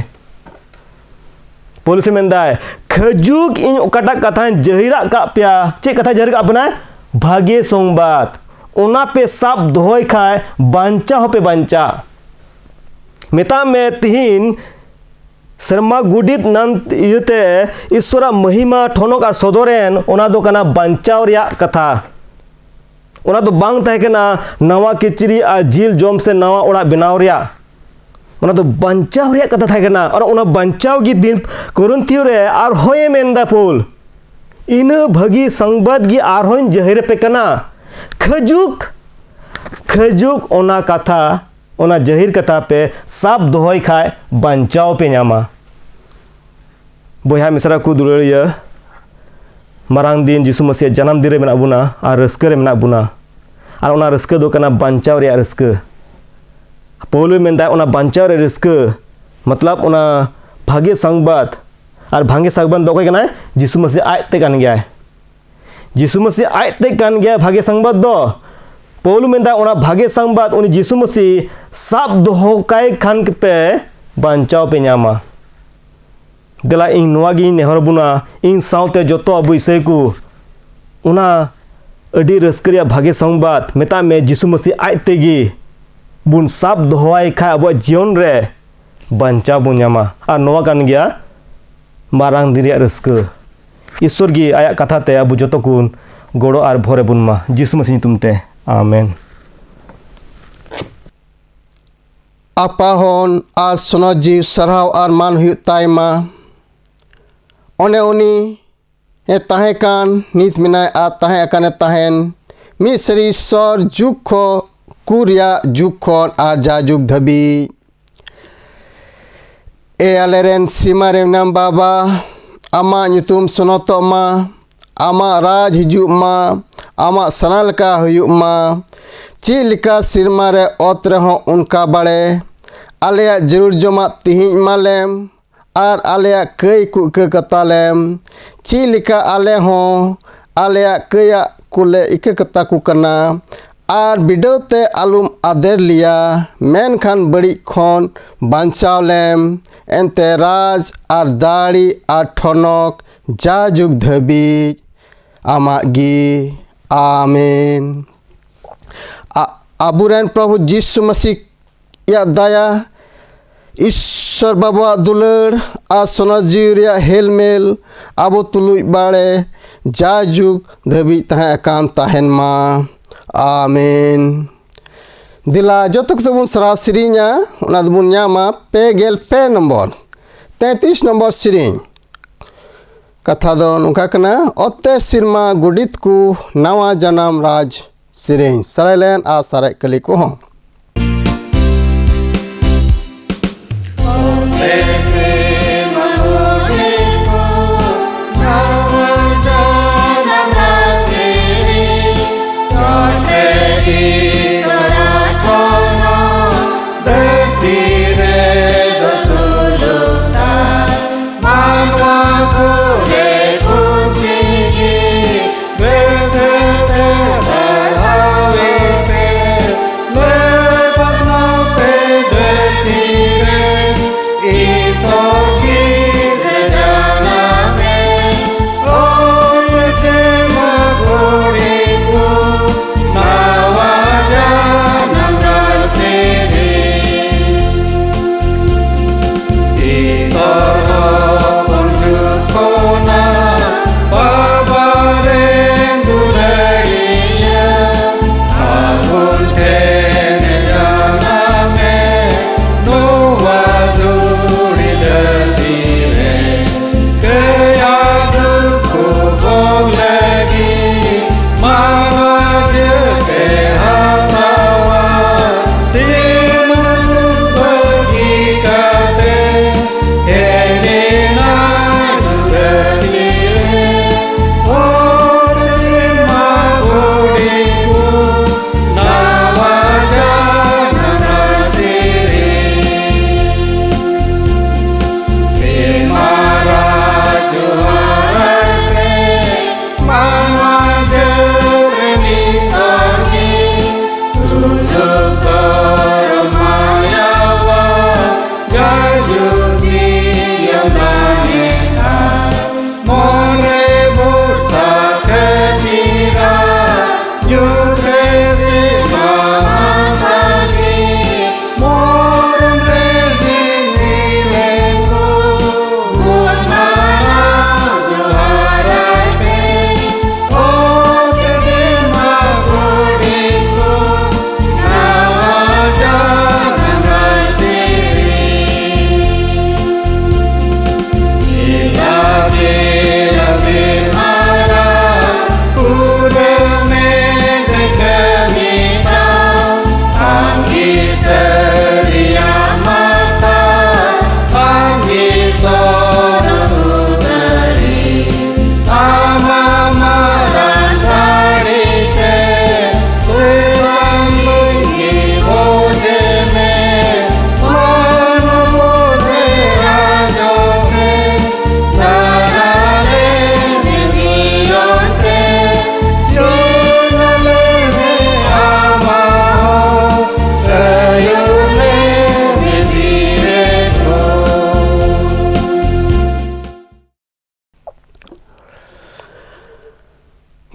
पुलिस मेंदाय खजुग इन ओकाटा कथा जहिरा का प्या चे कथा जहिर का अपना भागे संबाद ओना पे साब दोहय खाय बांचा हो पे बांचा मेता में तिहिन शर्मा गुडित नंत इते ईश्वरा महिमा ठोनक और सदरेन ओना दो कना बांचाव रिया कथा ओना तो बांग ताहे कना नवा किचरी आ जिल जोम से नवा ओड़ा बनाव रिया ओना तो बांचाव रिया कथा ताहे कना और ओना बांचाव की दिन कोरिन्थियो रे और होये मेनदा पोल ina bhagi sangbad gi arhon jahir pe kana खजुक ओना कथा ओना जहिर कथा पे साब दोहय खाय बांचाव पे नामा बोया मिसरा को दुलरिया मारांग दिन जिसु मसीह जन्म दिन रे मेना बुना आर रस्के रे मेना बुना आर ओना रस्के दो कना बांचाव रे रस्के पौलुस मेंदा ओना बांचाव रे रस्के मतलब ओना भागे संगबाद आर भागे संगबाद दो कना जिसु मसीह आयते कान गया जिसु मसीह आयते कान गया भागे संगबाद दो पौलुस मेंदा ओना भागे संगबाद उनी जिसु मसीह साब दोहो काय खान पे बांचाव पे नामा दला इन नोवागी नेहर बुना इन साउते जोतो अबु इसे को उना अडी रस्करिया भागे संगबाद मेता में जिसु मसीह आयते गी बुन साब दोहवाय खा अब जीवन रे बांचा बुन्यामा आ नोवा कान गया मारांग दिरिया रस्क ईश्वर गी आया कथा ते अबु जोतो कुन गोड़ो आर भोरे बुनमा जिसु मसीह तुमते आमेन आपा हन आर सोनजी सरहाव आर मान हुई ताइमा ओने उनी ए ताहे कान नित मिनाय आ ताहे अकाने ताहेन मिसरी सर जुग खो कुरिया जुग खन आर जा जुग धबी ए आलेरेन सीमा रे नाम बाबा आमा nyutum sonoto ma ama राज हिजुग मा आमा सनाल का हुयुग मा चिलिका सिरमा रे ओत रहो उनका बड़े आलेया जरूर जमा तिहिं मालेम आर आलेया कई कुक कतालेम चिलिका आले हो आलेया कया कुले इक कता कुकना आर बिडोते आलुम आदेर लिया मेन खान बड़ी खन बांचावलेम एंते राज आर दाड़ी आर ठनक जा जुग धबी आमागी आमीन आबुरेन प्रभु यीशु मसीह या दया ईश्वर बाबा दुलर आ सोनाजीरिया हेलमेल आबो तुलुई बाड़े जा जुग धबी तहां काम ताहेन मा आमीन दिला जोतक तबुन सरा सिरिnya उना दबुन ᱧᱟᱢᱟ 2 नंबर 33 नंबर सिरिंग कथा दो नुका कना ओते सिरमा गुडित को नवा जन्म राज सिरिंग सरायलेन आ सराय कली को हो Blessed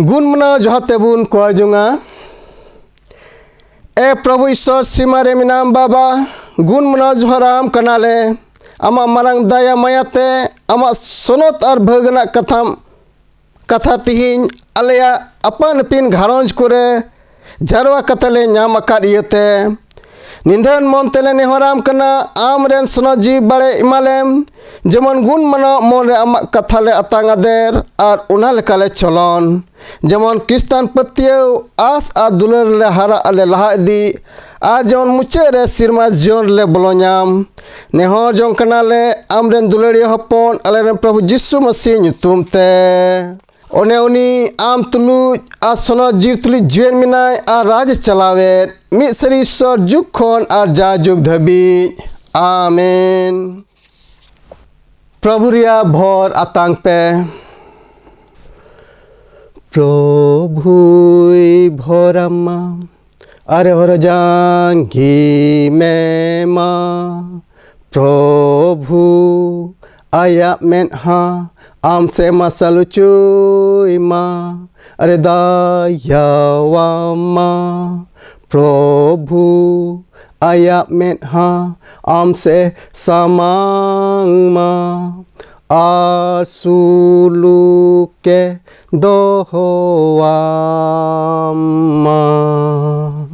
गुण मनाव जहाँ तेबुन को जुंगा ए प्रभु ईश्वर सीमारे मिनाम बाबा गुण मनाव जोहराम कनाले आमा मारंग दया मायाते आमा सोनत और भगना कथा तिहिन आलेया अपन पिन घारंज करे जारवा कतले नाम अकाद इयते निंदन मन तेले नेहराम कना आम रेन सोना जी बड़े इमालेम जेमन गुण मना मन रे आमा कथाले अतांगादेर और उना लेकाले चलन जेमन क्रिस्तान पतियव आस और दुलर ले हारा अले लहा इदी आज जौन मुचे रे सिरमा जोन ले बोलोኛम नेहर जों कनाले आमरेन दुलरिया हपन अलेरेन प्रभु यीशु मसीह ᱧᱩᱛᱩᱢ ते ओने उनी आम तुलु आ सोना जीव तुलु जीवन मिनाय आ राज चलावे मिद सरी ईश्वर जुग खन और जा जुग धबी आमेन। प्रभु रिया भोर आतांग पे प्रभु भोरामा अरे हर जांगी में माँ प्रभु आया में हाँ आम से मसल चुई माँ अरे दयावा माँ प्रभु आया में हाँ आम से समांग माँ आसुलु के दोहवा माँ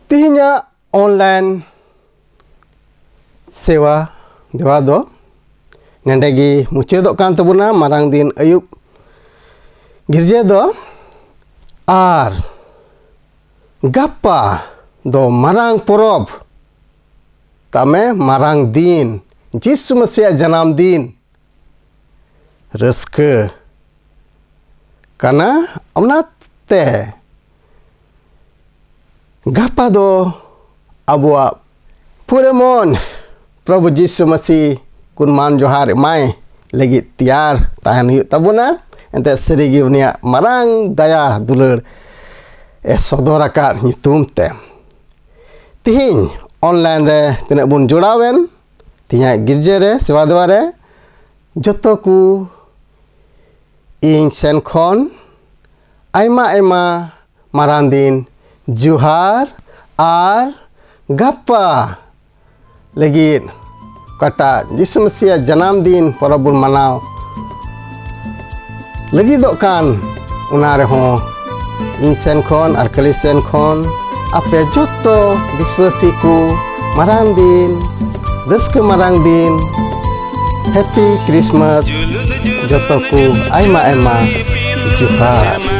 तिहिnya ऑनलाइन सेवा देवा दो नेंडेगी मुचादोग कान तबुना मारांग दिन अयुब गिरजे दो आर गप्पा दो मारांग परब तामे मारांग दिन यीशु मसीह जन्म दिन रस्के काना अमनाते गप्पा दो अबुआ पूरे मन प्रभु यीशु मसीह कुनमान जोहार माय लगी तैयार ताहन हुई तबुना एंते सरीगी उनिया मारांग दया दुलर ए सदोराकार ᱧᱩᱛᱩᱢ ते तिहिन ऑनलाइन रे तिना बुन जोड़ावेन तिहा गिरजे रे सेवा देवा रे जतो को इन सेन खन आयमा आयमा मारांग दिन जुहार आर गप्पा लगी कटा यीशु मसीह जन्म दिन परब बुन मनाव लगी दो कान उना रे हो इन सेन खन और कली सेन खन आपे जतो विश्वासी को मारांग दिन रस्के मारांग दिन हैप्पी क्रिसमस जतो को आयमा आयमा जुहार।